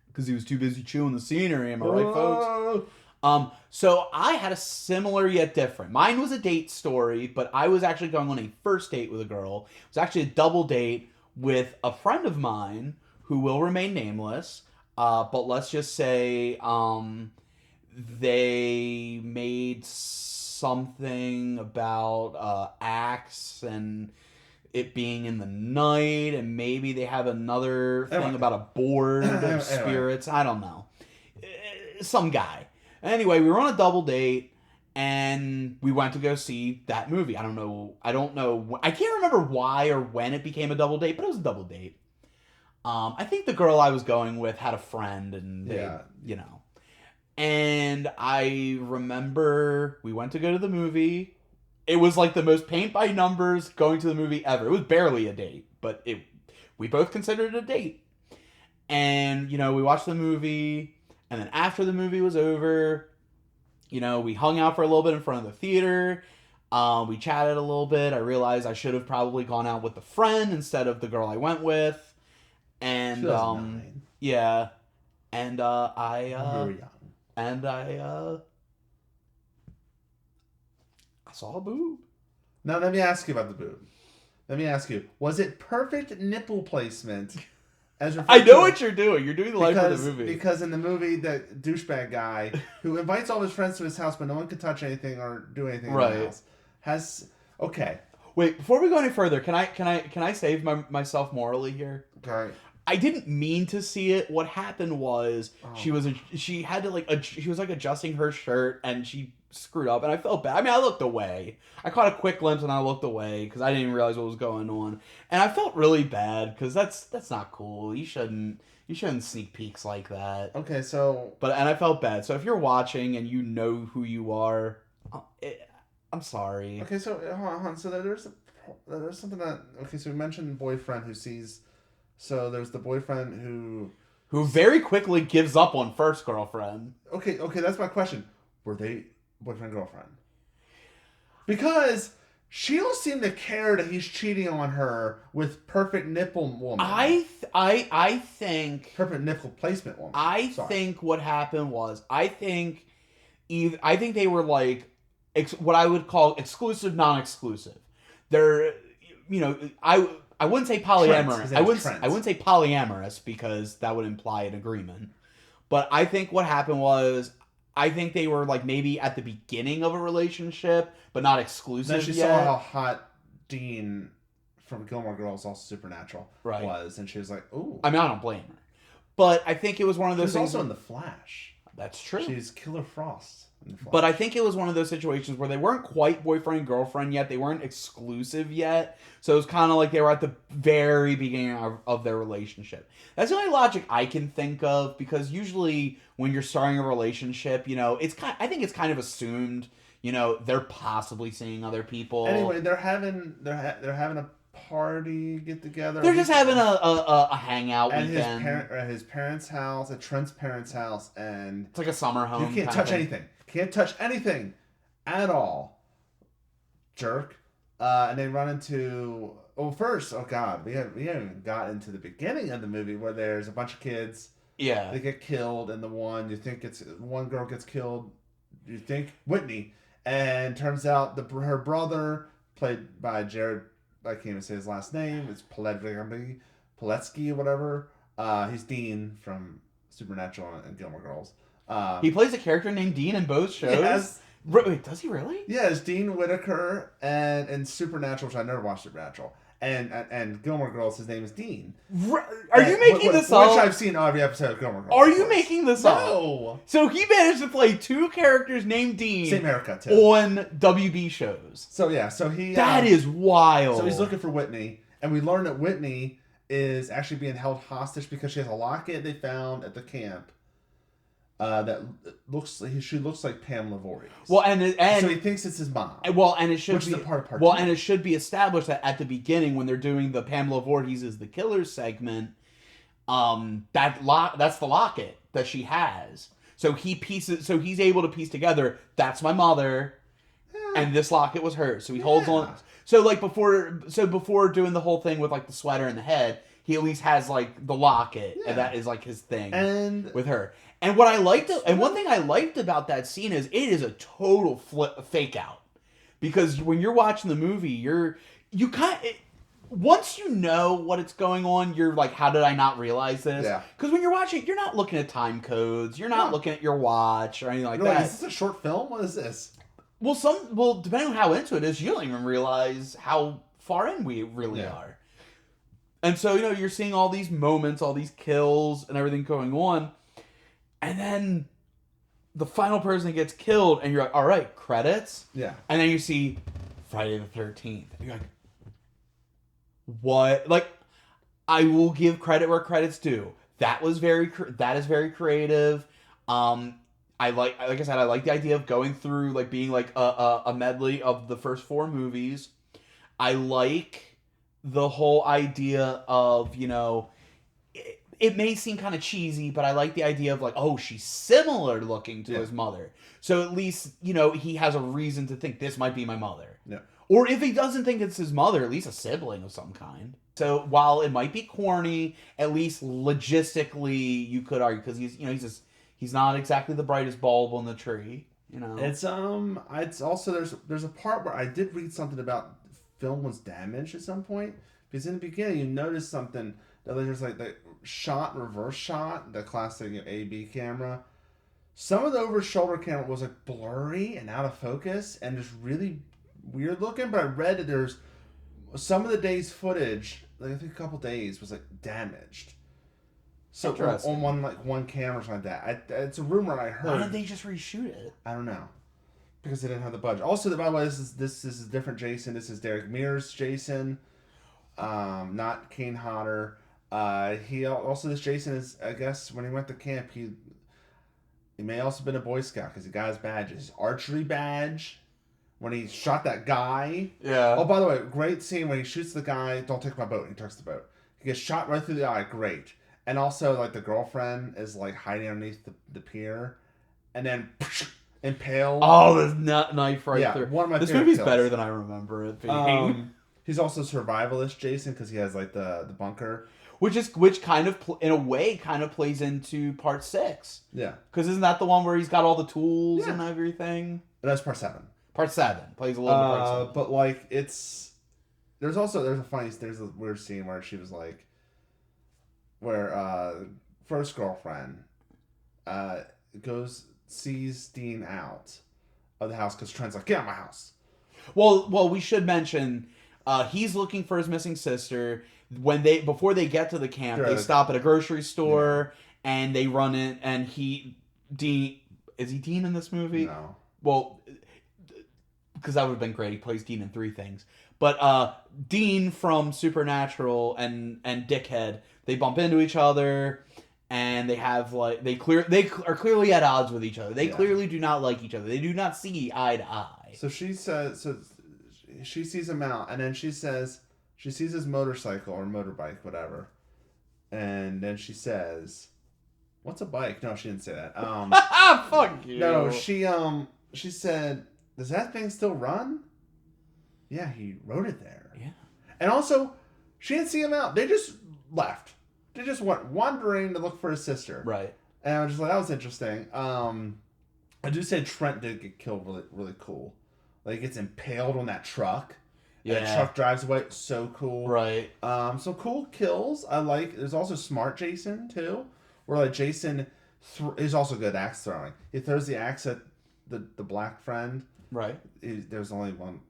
A: Because he was too busy chewing the scenery. Am I right, folks? So I had a similar yet different. Mine was a date story, but I was actually going on a first date with a girl. It was actually a double date with a friend of mine who will remain nameless, but let's just say they made something about axe and it being in the night, and maybe they have another thing about a board of spirits. I don't know. Some guy. Anyway, we were on a double date, and we went to go see that movie. I don't know. I can't remember why or when it became a double date, but it was a double date. I think the girl I was going with had a friend, and they, And I remember we went to go to the movie. It was like the most paint by numbers going to the movie ever. It was barely a date, but we both considered it a date. And, we watched the movie, and then after the movie was over, we hung out for a little bit in front of the theater. We chatted a little bit. I realized I should have probably gone out with the friend instead of the girl I went with. And, yeah. And,
B: we were young.
A: And I saw a boob.
B: Now, let me ask you about the boob. Let me ask you, was it perfect nipple placement?
A: I know what you're doing. You're doing the life of the movie.
B: Because in the movie, the douchebag guy who invites all his friends to his house, but no one can touch anything or do anything in the house, has... Okay.
A: Wait, before we go any further, can I save myself morally here?
B: Okay.
A: I didn't mean to see it. What happened was she was adjusting her shirt and she screwed up and I felt bad. I mean, I looked away. I caught a quick glimpse and I looked away because I didn't even realize what was going on. And I felt really bad because that's not cool. You shouldn't sneak peeks like that.
B: Okay, so
A: and I felt bad. So if you're watching and you know who you are, I'm sorry.
B: Okay, so hold on. So there's something that so we mentioned boyfriend who sees. So there's the boyfriend who
A: very quickly gives up on first girlfriend.
B: Okay, that's my question. Were they boyfriend girlfriend? Because she don't seem to care that he's cheating on her with perfect nipple woman.
A: I think
B: perfect nipple placement woman.
A: I think what happened was I think they were like what I would call exclusive, non-exclusive. They're I wouldn't say polyamorous. I wouldn't say polyamorous because that would imply an agreement. But I think what happened was I think they were like maybe at the beginning of a relationship, but not exclusive
B: then she
A: yet.
B: saw how hot Dean from Gilmore Girls, also Supernatural, was, and she was like, "Ooh."
A: I mean, I don't blame her, but I think it was one of those things.
B: Also in The Flash.
A: That's true.
B: She's Killer Frost.
A: But I think it was one of those situations where they weren't quite boyfriend girlfriend yet. They weren't exclusive yet. So it was kind of like they were at the very beginning of their relationship. That's the only logic I can think of because usually when you're starting a relationship, I think it's kind of assumed, they're possibly seeing other people.
B: Anyway, they're having a party get together.
A: They're just having a hangout weekend
B: at his parents' house, at Trent's parents' house, and
A: it's like a summer home.
B: You can't touch anything. Can't touch anything at all. Jerk. And they run into... we haven't even got into the beginning of the movie where there's a bunch of kids.
A: Yeah.
B: They get killed, and one girl gets killed. You think Whitney, and turns out her brother, played by Jared, I can't even say his last name. It's Puletsky or whatever. He's Dean from Supernatural and Gilmore Girls.
A: He plays a character named Dean in both shows. Yes. Wait, does he really?
B: Yeah, it's Dean Whitaker, and in Supernatural, which I never watched Supernatural, and Gilmore Girls, his name is Dean.
A: Are you making this up?
B: Which I've seen every episode of Gilmore Girls.
A: Are you making this up?
B: No.
A: So he managed to play two characters named Dean.
B: Same haircut too.
A: On WB shows.
B: So yeah, he.
A: That is wild.
B: So he's looking for Whitney, and we learn that Whitney is actually being held hostage because she has a locket they found at the camp. She looks like Pamela Voorhees.
A: Well, and
B: so he thinks it's his mom.
A: Well, and it should
B: which
A: be
B: is the part
A: well,
B: two.
A: and it should be established that at the beginning when they're doing the Pamela Voorhees is the killer segment, that's the locket that she has. So he's able to piece together that's my mother, and this locket was hers. So he holds on. So like before doing the whole thing with like the sweater and the head, he at least has like the locket, and that is like his thing with her. And one thing I liked about that scene is it is a total fake out, because when you're watching the movie, once you know what it's going on, you're like, how did I not realize this? Yeah. Because when you're watching, you're not looking at time codes, you're not looking at your watch or anything like that.
B: Is this a short film? What is this?
A: Well, depending on how into it is, you don't even realize how far in we really are. And so, you're seeing all these moments, all these kills and everything going on. And then the final person gets killed, and you're like, all right, credits?
B: Yeah.
A: And then you see Friday the 13th. And you're like, what? Like, I will give credit where credit's due. That is very creative. I like I said, I like the idea of going through, like, being like a medley of the first 4 movies. I like the whole idea of, it may seem kind of cheesy, but I like the idea of like, oh, she's similar looking to his mother. So at least, he has a reason to think this might be my mother.
B: Yeah.
A: Or if he doesn't think it's his mother, at least a sibling of some kind. So while it might be corny, at least logistically you could argue, because he's not exactly the brightest bulb on the tree.
B: It's also there's a part where I did read something about film was damaged at some point, because in the beginning you notice something that there's like the reverse shot, the classic A/B camera. Some of the over shoulder camera was like blurry and out of focus and just really weird looking. But I read that there's some of the day's footage, like I think a couple days, was like damaged. So on one camera or something like that. It's a rumor I heard.
A: Why did they just reshoot it?
B: I don't know. Because they didn't have the budget. Also, by the way, this is a different Jason. This is Derek Mears' Jason, not Kane Hodder. This Jason is, I guess, when he went to camp, he may also have been a Boy Scout because he got his badge, his archery badge, when he shot that guy.
A: Yeah.
B: Oh, by the way, great scene when he shoots the guy. Don't take my boat. He takes the boat. He gets shot right through the eye. Great. And also, like, the girlfriend is like hiding underneath the pier, and then impaled.
A: Oh, this knife right through.
B: One of my
A: this
B: favorite
A: movie's
B: kills.
A: Better than I remember it being.
B: He's also survivalist Jason because he has like the bunker,
A: which kind of in a way kind of plays into part 6.
B: Yeah,
A: because isn't that the one where he's got all the tools and everything?
B: That's part 7.
A: Part 7 plays a little bit. Part 7.
B: But like there's a weird scene where she was like, where first girlfriend sees Dean out of the house because Trent's like, get out of my house.
A: Well, we should mention he's looking for his missing sister. Before they get to the camp, they stop at a grocery store and they run in. And Dean is he Dean in this movie?
B: No.
A: Well, because that would have been great. He plays Dean in 3 things. But Dean from Supernatural and Dickhead, they bump into each other. And they have like they are clearly at odds with each other. They clearly do not like each other. They do not see eye to eye.
B: So she says, she sees him out, and then she says she sees his motorcycle or motorbike, whatever, and then she says, "What's a bike?" No, she didn't say that.
A: Fuck you.
B: No, she said, "Does that thing still run?" Yeah, he rode it there.
A: Yeah.
B: And also, she didn't see him out. They just left. They just went wandering to look for his sister.
A: Right.
B: And I was just like, that was interesting. I do say Trent did get killed really, really cool. Like, he gets impaled on that truck. Yeah. And the truck drives away. So cool.
A: Right.
B: So cool kills. I like. There's also smart Jason, too. Where, like, Jason is also good at axe throwing. He throws the axe at the black friend. Right. There's only one.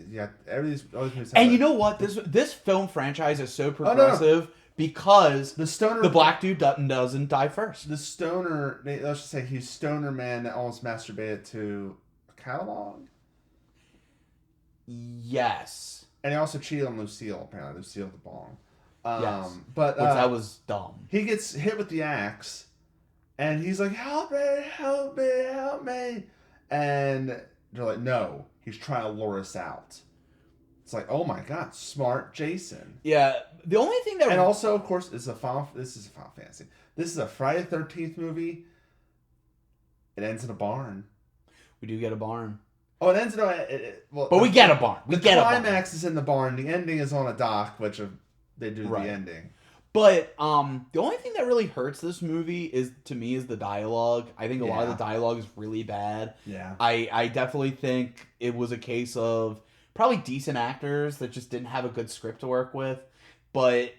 B: Yeah.
A: And you know what? This film franchise is so progressive because the black dude doesn't die first.
B: The stoner, let's just say he's stoner man that almost masturbated to a catalog.
A: Yes.
B: And he also cheated on Lucille, apparently. Lucille the bong.
A: Yes. But that was dumb.
B: He gets hit with the axe, and he's like, help me, help me, help me. And they're like, no, he's trying to lure us out. It's like, oh my god, smart Jason.
A: Yeah, the only thing that...
B: And also, of course, this is a Final Fantasy. This is a Friday the 13th movie. It ends in a barn.
A: We do get a barn.
B: Oh, it ends in
A: but we get a barn.
B: The climax is in the barn. The ending is on a dock, which they do the ending.
A: But the only thing that really hurts this movie is the dialogue. I think a lot of the dialogue is really bad. Yeah. I definitely think it was a case of probably decent actors that just didn't have a good script to work with. But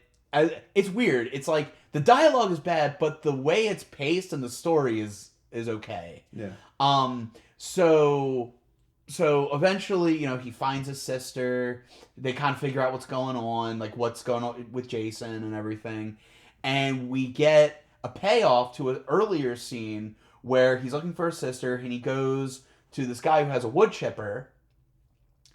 A: it's weird. It's like the dialogue is bad, but the way it's paced and the story is okay. Yeah. So eventually, he finds his sister. They kind of figure out what's going on, like what's going on with Jason and everything. And we get a payoff to an earlier scene where he's looking for his sister, and he goes to this guy who has a wood chipper.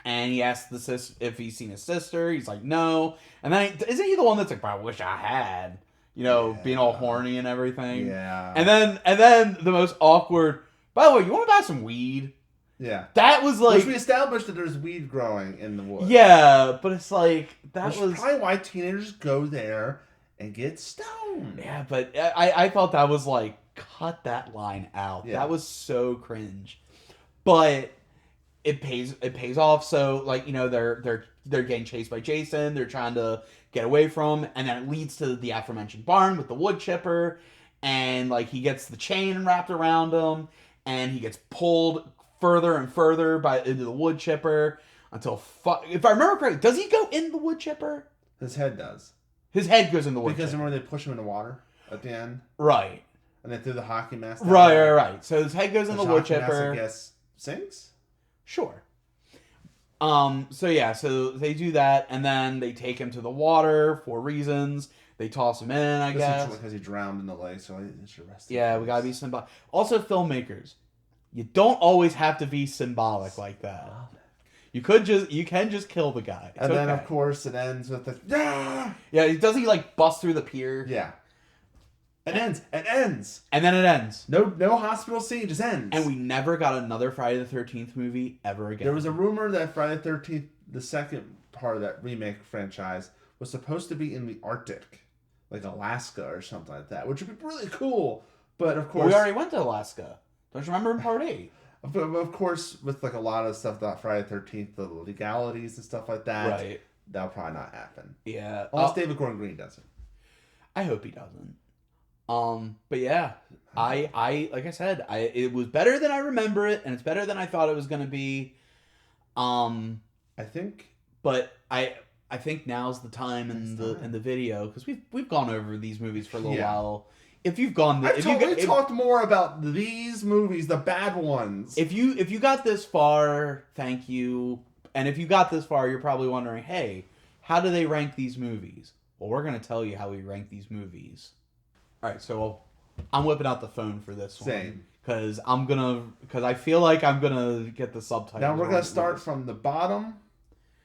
A: And he asks if he's seen his sister. He's like, no. And then, isn't he the one that's like, I wish I had, being all horny and everything? Yeah. And then the most awkward, by the way, you want to buy some weed? Yeah. That was like...
B: Which we established that there's weed growing in the woods.
A: Yeah, but it's like,
B: that was probably why teenagers go there and get stoned.
A: Yeah, but I thought that was like, cut that line out. Yeah. That was so cringe. But... It pays off. So they're getting chased by Jason. They're trying to get away from him, and then it leads to the aforementioned barn with the wood chipper, and he gets the chain wrapped around him, and he gets pulled further and further into the wood chipper until if I remember correctly, does he go in the wood chipper?
B: His head does.
A: His head goes in the wood chipper.
B: Because remember they push him in the water at the end,
A: right?
B: And they threw the hockey mask.
A: Right. So his head goes in the wood chipper.
B: I guess sinks.
A: Sure. So they do that, and then they take him to the water for reasons. They toss him in, I guess.
B: Because he drowned in the lake, so they should arrest him.
A: Yeah, we gotta be symbolic. Also, filmmakers, you don't always have to be symbolic like that. You can just kill the guy.
B: It's then, of course, it ends with the...
A: Yeah, doesn't he, bust through the pier?
B: Yeah. It ends.
A: And then it ends.
B: No hospital scene, just ends.
A: And we never got another Friday the 13th movie ever again.
B: There was a rumor that Friday the 13th, the second part of that remake franchise, was supposed to be in the Arctic. Like Alaska or something like that. Which would be really cool. But of course...
A: we already went to Alaska. Don't you remember in part 8?
B: But of course, with a lot of stuff about Friday the 13th, the legalities and stuff like that, right. That'll probably not happen.
A: Yeah.
B: Unless David Gordon Green does it.
A: I hope he doesn't. But yeah, I like I said, it was better than I remember it, and it's better than I thought it was gonna be. I think now's the time in the video, because we've gone over these movies for a little while. If you've gone,
B: we talked more about these movies, the bad ones.
A: If you got this far, thank you. And if you got this far, you're probably wondering, hey, how do they rank these movies? Well, we're gonna tell you how we rank these movies. All right, so I'm whipping out the phone for this one.
B: Same.
A: Because I feel like I'm gonna get the subtitles.
B: Now we're gonna start from the bottom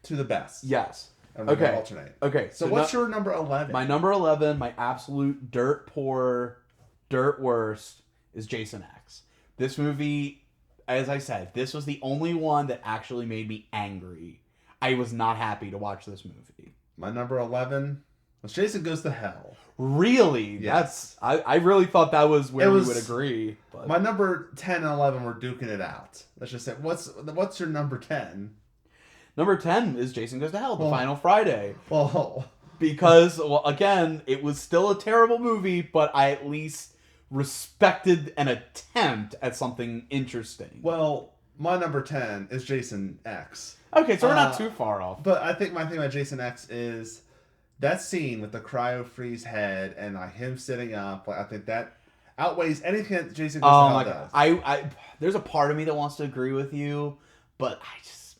B: to the best.
A: Yes.
B: And we're gonna alternate.
A: Okay.
B: So what's your number 11?
A: My number 11, my absolute dirt poor, dirt worst, is Jason X. This movie, as I said, this was the only one that actually made me angry. I was not happy to watch this movie.
B: My number 11 was Jason Goes to Hell.
A: Really?
B: Yes.
A: I really thought that was where we would agree.
B: But. My number 10 and 11 were duking it out. Let's just say, what's your number 10?
A: Number 10 is Jason Goes to Hell, the final Friday.
B: Well,
A: Because, well, again, it was still a terrible movie, but I at least respected an attempt at something interesting.
B: Well, my number 10 is Jason X.
A: Okay, so we're not too far off.
B: But I think my thing about Jason X is that scene with the cryo freeze head and him sitting up. I think that outweighs anything that Jason Goes to Hell does.
A: I there's a part of me that wants to agree with you, but I just...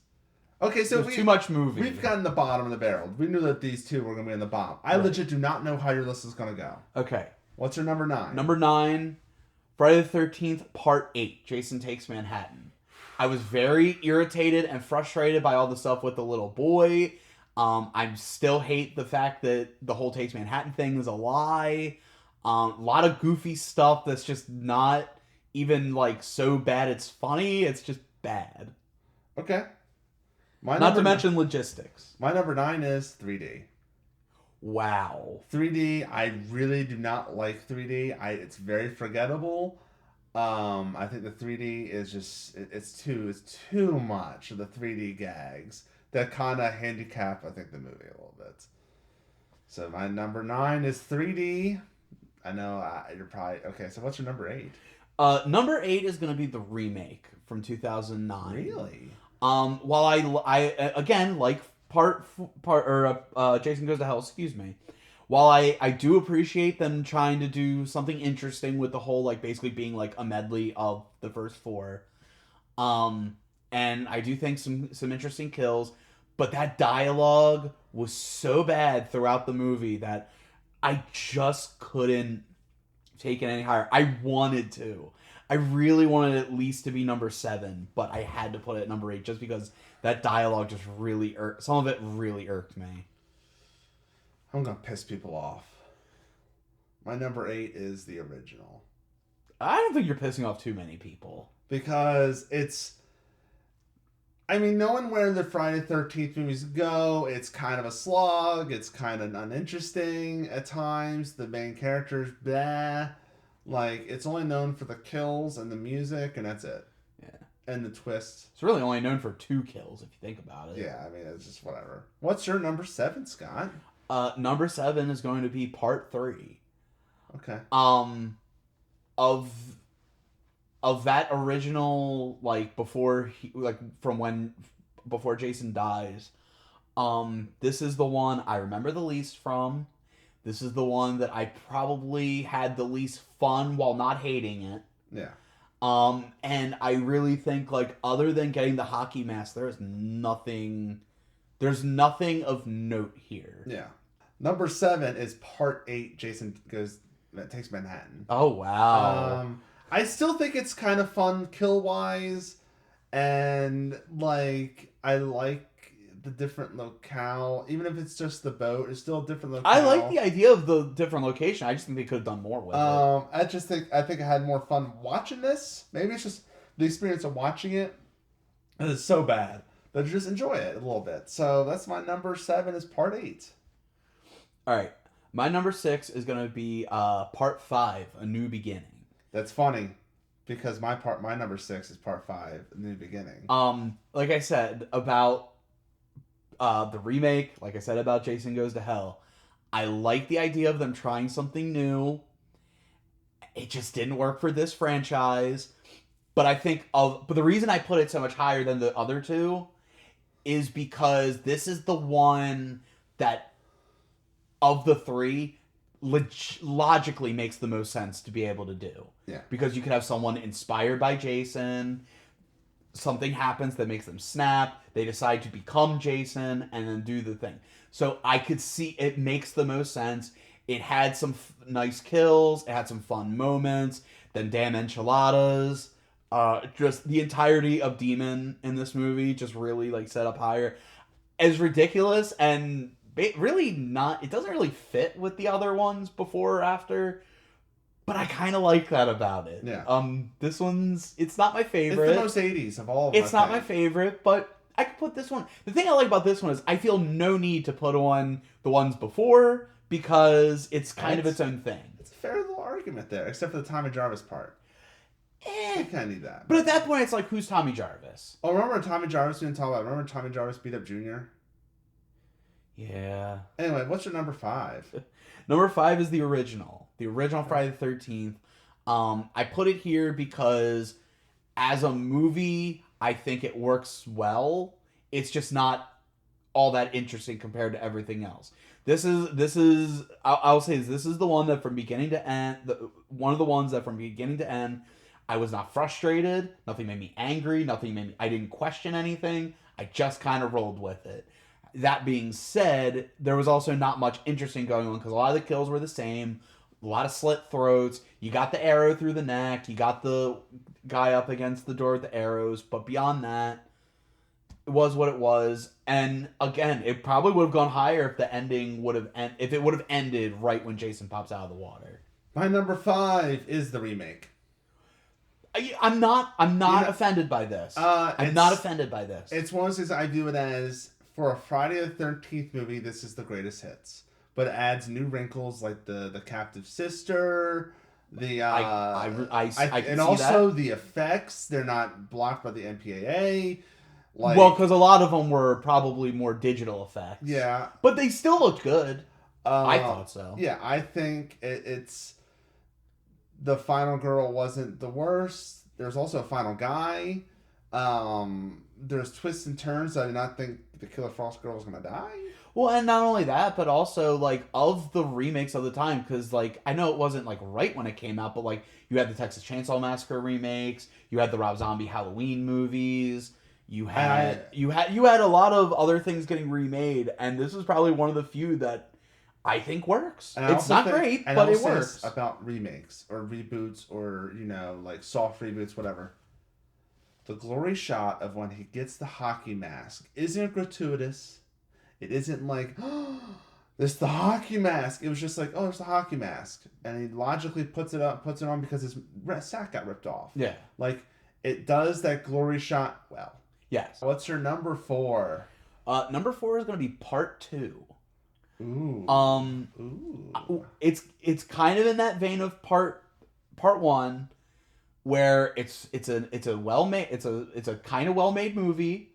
B: Okay, so
A: too much movie.
B: We've gotten the bottom of the barrel. We knew that these two were going to be in the bottom. I legit do not know how your list is going to go.
A: Okay.
B: What's your number 9?
A: Number 9, Friday the 13th, Part 8, Jason Takes Manhattan. I was very irritated and frustrated by all the stuff with the little boy. I still hate the fact that the whole Takes Manhattan thing is a lie. A lot of goofy stuff that's just not even, like, so bad it's funny. It's just bad.
B: Okay.
A: Not to mention logistics.
B: My number 9 is 3D.
A: Wow.
B: 3D, I really do not like 3D. It's very forgettable. I think the 3D is just it's too much of the 3D gags that kind of handicap I think the movie a little bit. So my number 9 is 3D. I know you're probably okay. So what's your number 8?
A: Number 8 is going to be the remake from 2009.
B: Really?
A: While I again like Jason Goes to Hell, excuse me. While I do appreciate them trying to do something interesting with the whole, like, basically being like a medley of the first 4, and I do think some interesting kills, but that dialogue was so bad throughout the movie that I just couldn't take it any higher. I wanted to. I really wanted at least to be number 7, but I had to put it at number 8 just because that dialogue just really some of it really irked me.
B: I'm going to piss people off. My number 8 is the original.
A: I don't think you're pissing off too many people.
B: Because knowing where the Friday the 13th movies go, it's kind of a slog. It's kind of uninteresting at times. The main character's blah. Like, it's only known for the kills and the music, and that's it.
A: Yeah.
B: And the twist.
A: It's really only known for 2 kills, if you think about it.
B: Yeah, it's just whatever. What's your number 7, Scott?
A: Number 7 is going to be Part 3.
B: Okay.
A: Of that original, like, before Jason dies, this is the one I remember the least from. This is the one that I probably had the least fun while not hating it.
B: Yeah.
A: And I really think, like, other than getting the hockey mask, there's nothing of note here.
B: Yeah. Number 7 is Part 8, Jason Takes Manhattan.
A: Oh, wow.
B: I still think it's kind of fun kill-wise, and, like, I like the different locale. Even if it's just the boat, it's still a different locale.
A: I like the idea of the different location. I just think they could have done more with it.
B: I think I had more fun watching this. Maybe it's just the experience of watching it. And it's so bad that you just enjoy it a little bit. So that's my number 7 is Part 8.
A: All right. My number 6 is going to be Part 5, A New Beginning.
B: That's funny because my number 6 is Part 5, A New Beginning.
A: Like I said about the remake, like I said about Jason Goes to Hell, I like the idea of them trying something new. It just didn't work for this franchise. But but the reason I put it so much higher than the other 2 is because this is the one that, of the 3, logically makes the most sense to be able to do.
B: Yeah. Because
A: you could have someone inspired by Jason. Something happens that makes them snap. They decide to become Jason and then do the thing. So I could see it makes the most sense. It had some nice kills. It had some fun moments. Then damn enchiladas. Just the entirety of Demon in this movie just really, like, set up higher. As ridiculous and really not... It doesn't really fit with the other ones before or after. But I kind of like that about it.
B: Yeah.
A: This one's... It's not my favorite.
B: It's the most 80s of all of them.
A: It's not my favorite, but I could put this one... The thing I like about this one is I feel no need to put on the ones before because it's kind of its own thing.
B: It's a fair little argument there, except for the Tommy Jarvis part. You kind of need that.
A: But at that point, it's like, who's Tommy Jarvis?
B: Oh, remember Tommy Jarvis we didn't talk about? Remember Tommy Jarvis beat up Junior?
A: Yeah.
B: Anyway, what's your number 5?
A: Number 5 is the original. The original Friday the 13th. I put it here because as a movie, I think it works well. It's just not all that interesting compared to everything else. I'll say this is the one that from beginning to end, one of the ones that from beginning to end, I was not frustrated. Nothing made me angry. I didn't question anything. I just kind of rolled with it. That being said, there was also not much interesting going on because a lot of the kills were the same. A lot of slit throats. You got the arrow through the neck. You got the guy up against the door with the arrows. But beyond that, it was what it was. And again, it probably would have gone higher if the ending would have if it would have ended right when Jason pops out of the water.
B: My number 5 is the remake.
A: I'm not offended by this. I'm not offended by this.
B: It's one of those things I view it as, for a Friday the 13th movie, this is the greatest hits. But it adds new wrinkles like the captive sister, and also the effects. They're not blocked by the MPAA.
A: Well, because a lot of them were probably more digital effects.
B: Yeah.
A: But they still looked good. I thought so.
B: Yeah, I think it's... The final girl wasn't the worst. There's also a final guy. There's twists and turns. I did not think the Killer Frost girl was going to die.
A: Well, and not only that, but also, like, of the remakes of the time, because, like, I know it wasn't, like, right when it came out, but, like, you had the Texas Chainsaw Massacre remakes, you had the Rob Zombie Halloween movies, you had a lot of other things getting remade, and this was probably one of the few that I think works. It's not great, but it works.
B: About remakes or reboots or, like soft reboots, whatever. The glory shot of when he gets the hockey mask isn't gratuitous. It isn't like, oh, this is the hockey mask. It was just like, oh, there's the hockey mask. And he logically puts it on because his sack got ripped off.
A: Yeah.
B: Like, it does that glory shot well.
A: Yes.
B: What's your number 4?
A: Number 4 is going to be part 2.
B: Ooh.
A: It's kind of in that vein of part 1, where it's a kind of well-made movie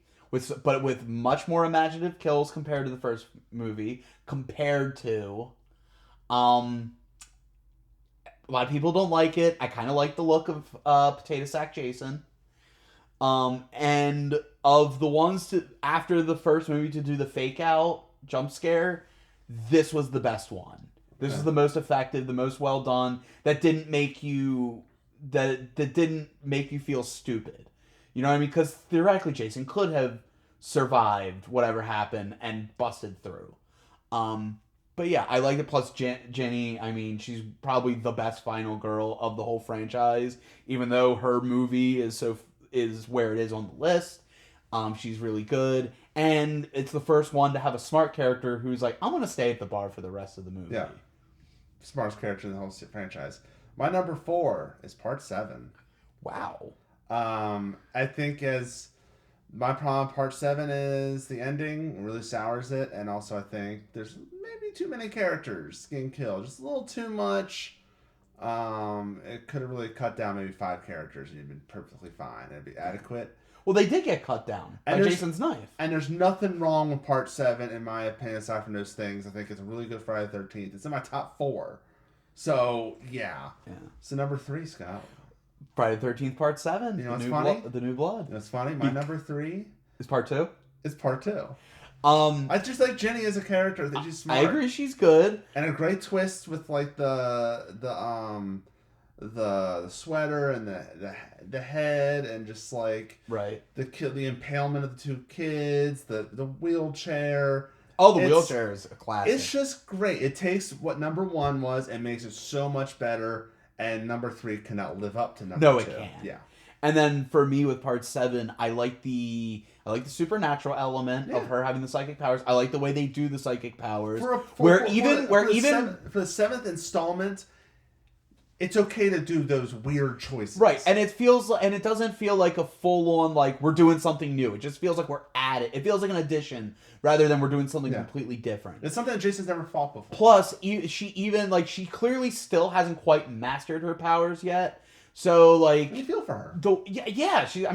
A: but with much more imaginative kills compared to the first movie, compared to a lot of people don't like it. I kind of like the look of Potato Sack Jason. And of the ones after the first movie to do the fake out jump scare, this was the best one. This is the most effective, the most well done. That didn't make you feel stupid. You know what I mean? Because theoretically, Jason could have survived whatever happened and busted through. But yeah, I like it. Plus, Jenny, I mean, she's probably the best final girl of the whole franchise. Even though her movie is where it is on the list, she's really good. And it's the first one to have a smart character who's like, I'm going to stay at the bar for the rest of the movie.
B: Yeah. Smartest character in the whole franchise. My number 4 is part 7.
A: Wow.
B: I think as my problem with part 7 is the ending really sours it. And also I think there's maybe too many characters getting killed. Just a little too much. It could have really cut down maybe 5 characters and you'd been perfectly fine. It'd be adequate.
A: Well, they did get cut down by Jason's knife. And
B: there's nothing wrong with part 7, in my opinion, aside from those things. I think it's a really good Friday the 13th. It's in my top 4. So, yeah. So, number 3, Scott.
A: Friday the 13th, part 7.
B: You know what's funny?
A: The New Blood.
B: You know what's funny? My number 3...
A: is part 2?
B: It's part 2. I just like Jenny as a character. That she's smart.
A: I agree, she's good.
B: And a great twist with, like, the sweater and the head and just like the impalement of the 2 kids, the wheelchair.
A: Oh, the wheelchair is a classic.
B: It's just great. It takes what number 1 was and makes it so much better. And number 3 cannot live up to number 2.
A: No, it can't.
B: Yeah.
A: And then for me with part 7, I like the supernatural element of her having the psychic powers. I like the way they do the psychic powers. For the
B: 7th installment, it's okay to do those weird choices.
A: Right. And it doesn't feel like a full on, like, we're doing something new. It just feels like we're at it. It feels like an addition rather than we're doing something completely different.
B: It's something that Jason's never fought before.
A: Plus, she clearly still hasn't quite mastered her powers yet. So, like,
B: you feel for her.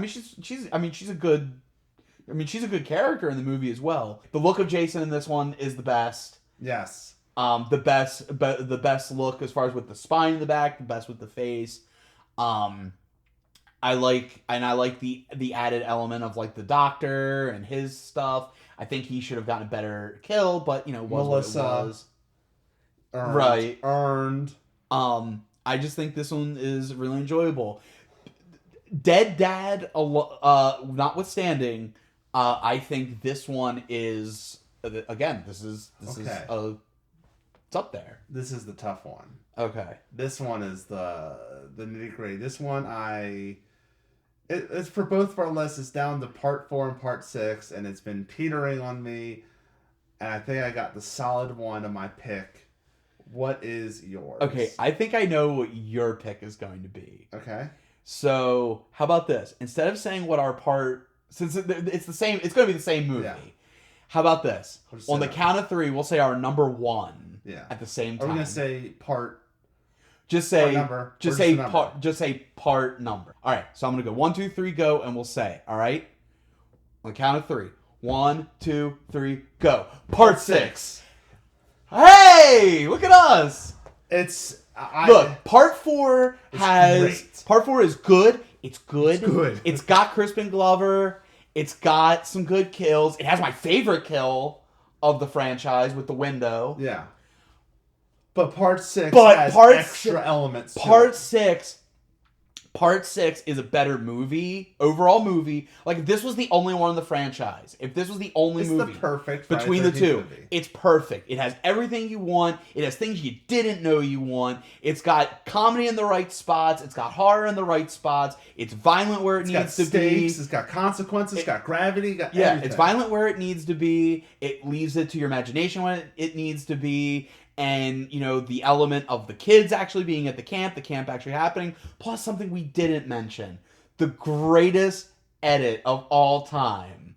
A: She's a good I mean, she's a good character in the movie as well. The look of Jason in this one is the best.
B: Yes.
A: The best look as far as with the spine in the back, the best with the face. I like the added element of like the doctor and his stuff. I think he should have gotten a better kill, but was
B: Melissa
A: what it was.
B: Earned.
A: I just think this one is really enjoyable. Dead Dad, notwithstanding, I think this one is again. This is it's up there.
B: This is the tough one.
A: Okay.
B: This one is the nitty gritty. This one it's for both of our lists. It's down to part 4 and part 6, and it's been petering on me. And I think I got the solid one of my pick. What is yours?
A: Okay, I think I know what your pick is going to be.
B: Okay.
A: So how about this? Instead of saying what our part, since it's the same, it's going to be the same movie. Yeah. How about this? On the count of 3, we'll say our number 1.
B: Yeah.
A: At the same time.
B: Are we gonna say part?
A: Just say
B: part number.
A: Just say part. Just say part number. All right. So I'm gonna go 1, 2, 3, go, and we'll say. All right. On the count of 3. 1, 2, 3, go. Part 6. Hey, look at us. Look. Part 4 Part 4 is good. It's good.
B: It's good.
A: It's got Crispin Glover. It's got some good kills. It has my favorite kill of the franchise with the window.
B: Yeah. But part 6 has extra elements.
A: Part 6 is a better movie, overall movie. Like, if this was the only one in the franchise, if this was the only movie
B: the perfect
A: between the two, it's perfect. It has everything you want. It has things you didn't know you want. It's got comedy in the right spots. It's got horror in the right spots. It's violent where it needs to be.
B: It's got consequences. It's got gravity. Everything.
A: It's violent where it needs to be. It leaves it to your imagination when it needs to be. And, the element of the kids actually being at the camp actually happening, plus something we didn't mention. The greatest edit of all time.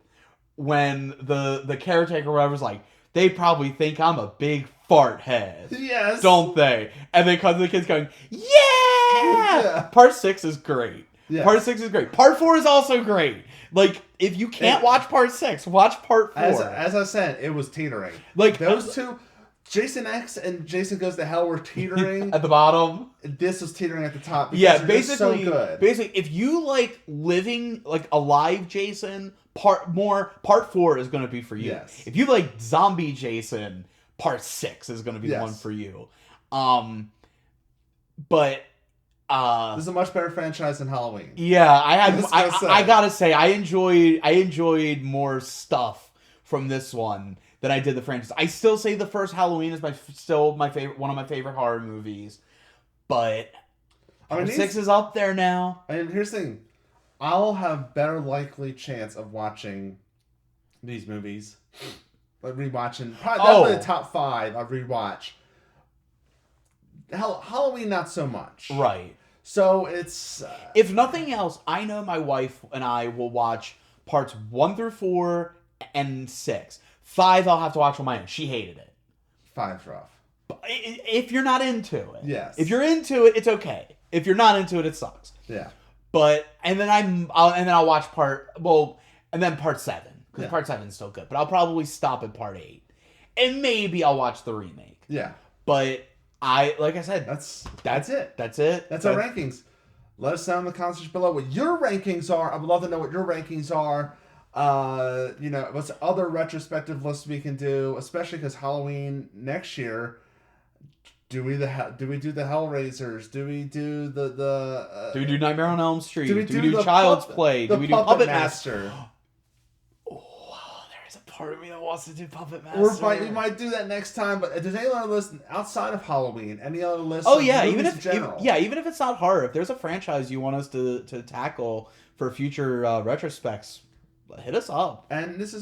A: When the caretaker or whatever's like, they probably think I'm a big fart head.
B: Yes.
A: Don't they? And they come to the kids going, yeah! Part 6 is great. Yes. Part 6 is great. Part 4 is also great. Like, if you can't watch part 6, watch part 4.
B: As I said, it was teetering.
A: Like,
B: those two... Jason X and Jason Goes to Hell were teetering
A: at the bottom.
B: This was teetering at the top.
A: Basically,
B: so good.
A: Basically, if you like living like alive Jason, part 4 is going to be for you.
B: Yes.
A: If you like zombie Jason, part 6 is going to be the one for you. But
B: this is a much better franchise than Halloween.
A: Yeah, I gotta say I enjoyed more stuff from this one than I did the franchise. I still say the first Halloween is still my favorite, one of my favorite horror movies, but 6 is up there now.
B: And here's the thing, I'll have better likely chance of watching these movies, like rewatching. Definitely the top 5 I'll rewatch. Halloween, not so much.
A: Right.
B: So it's
A: if nothing else, I know my wife and I will watch parts 1 through 4 and 6. 5 I'll have to watch on my own. She hated it.
B: 5's rough.
A: If you're not into it.
B: Yes.
A: If you're into it, it's okay. If you're not into it, it sucks.
B: Yeah.
A: But and then I'll watch part 7 because part 7 is still good. But I'll probably stop at part 8, and maybe I'll watch the remake.
B: Yeah.
A: But like I said,
B: that's it.
A: That's it.
B: That's our rankings. Let us know in the comments below what your rankings are. I would love to know what your rankings are. What's other retrospective lists we can do, especially because Halloween next year. Do we do the Hellraisers? Do we do do we
A: do Nightmare on Elm Street?
B: Do we
A: do Child's Play? Do we do Puppet Master? Oh, there's a part of me that wants to do Puppet Master.
B: We might do that next time. But if there's any other list outside of Halloween, any other list?
A: Oh yeah, even if it's not horror, if there's a franchise you want us to tackle for future retrospects, hit us up.
B: And this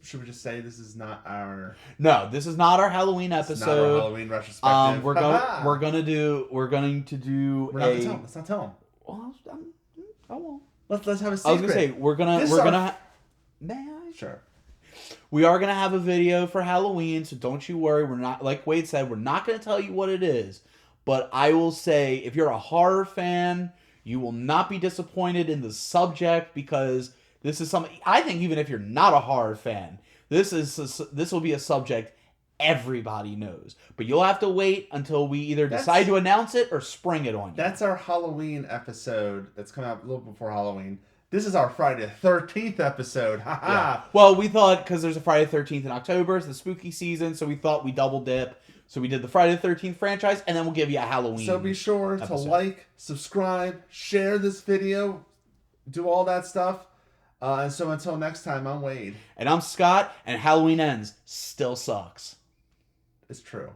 B: should we just say this is not our?
A: No, this is not our Halloween episode. It's not our
B: Halloween retrospective.
A: We're going to do.
B: Let's not tell them.
A: Well, I won't.
B: Let's have a secret.
A: I was gonna say we're gonna. May I?
B: Sure.
A: We are gonna have a video for Halloween, so don't you worry. We're not, like Wade said, we're not gonna tell you what it is. But I will say, if you're a horror fan, You will not be disappointed in the subject because this is something. I think even if you're not a horror fan, this will be a subject everybody knows. But you'll have to wait until we either decide to announce it or spring it on you.
B: That's our Halloween episode that's coming out a little before Halloween. This is our Friday the 13th episode.
A: Yeah. Well, we thought because there's a Friday the 13th in October, it's the spooky season, so we thought we double dip. So we did the Friday the 13th franchise, and then we'll give you a Halloween.
B: So be sure to like, subscribe, share this video, do all that stuff. And so until next time, I'm Wade.
A: And I'm Scott, and Halloween Ends still sucks.
B: It's true.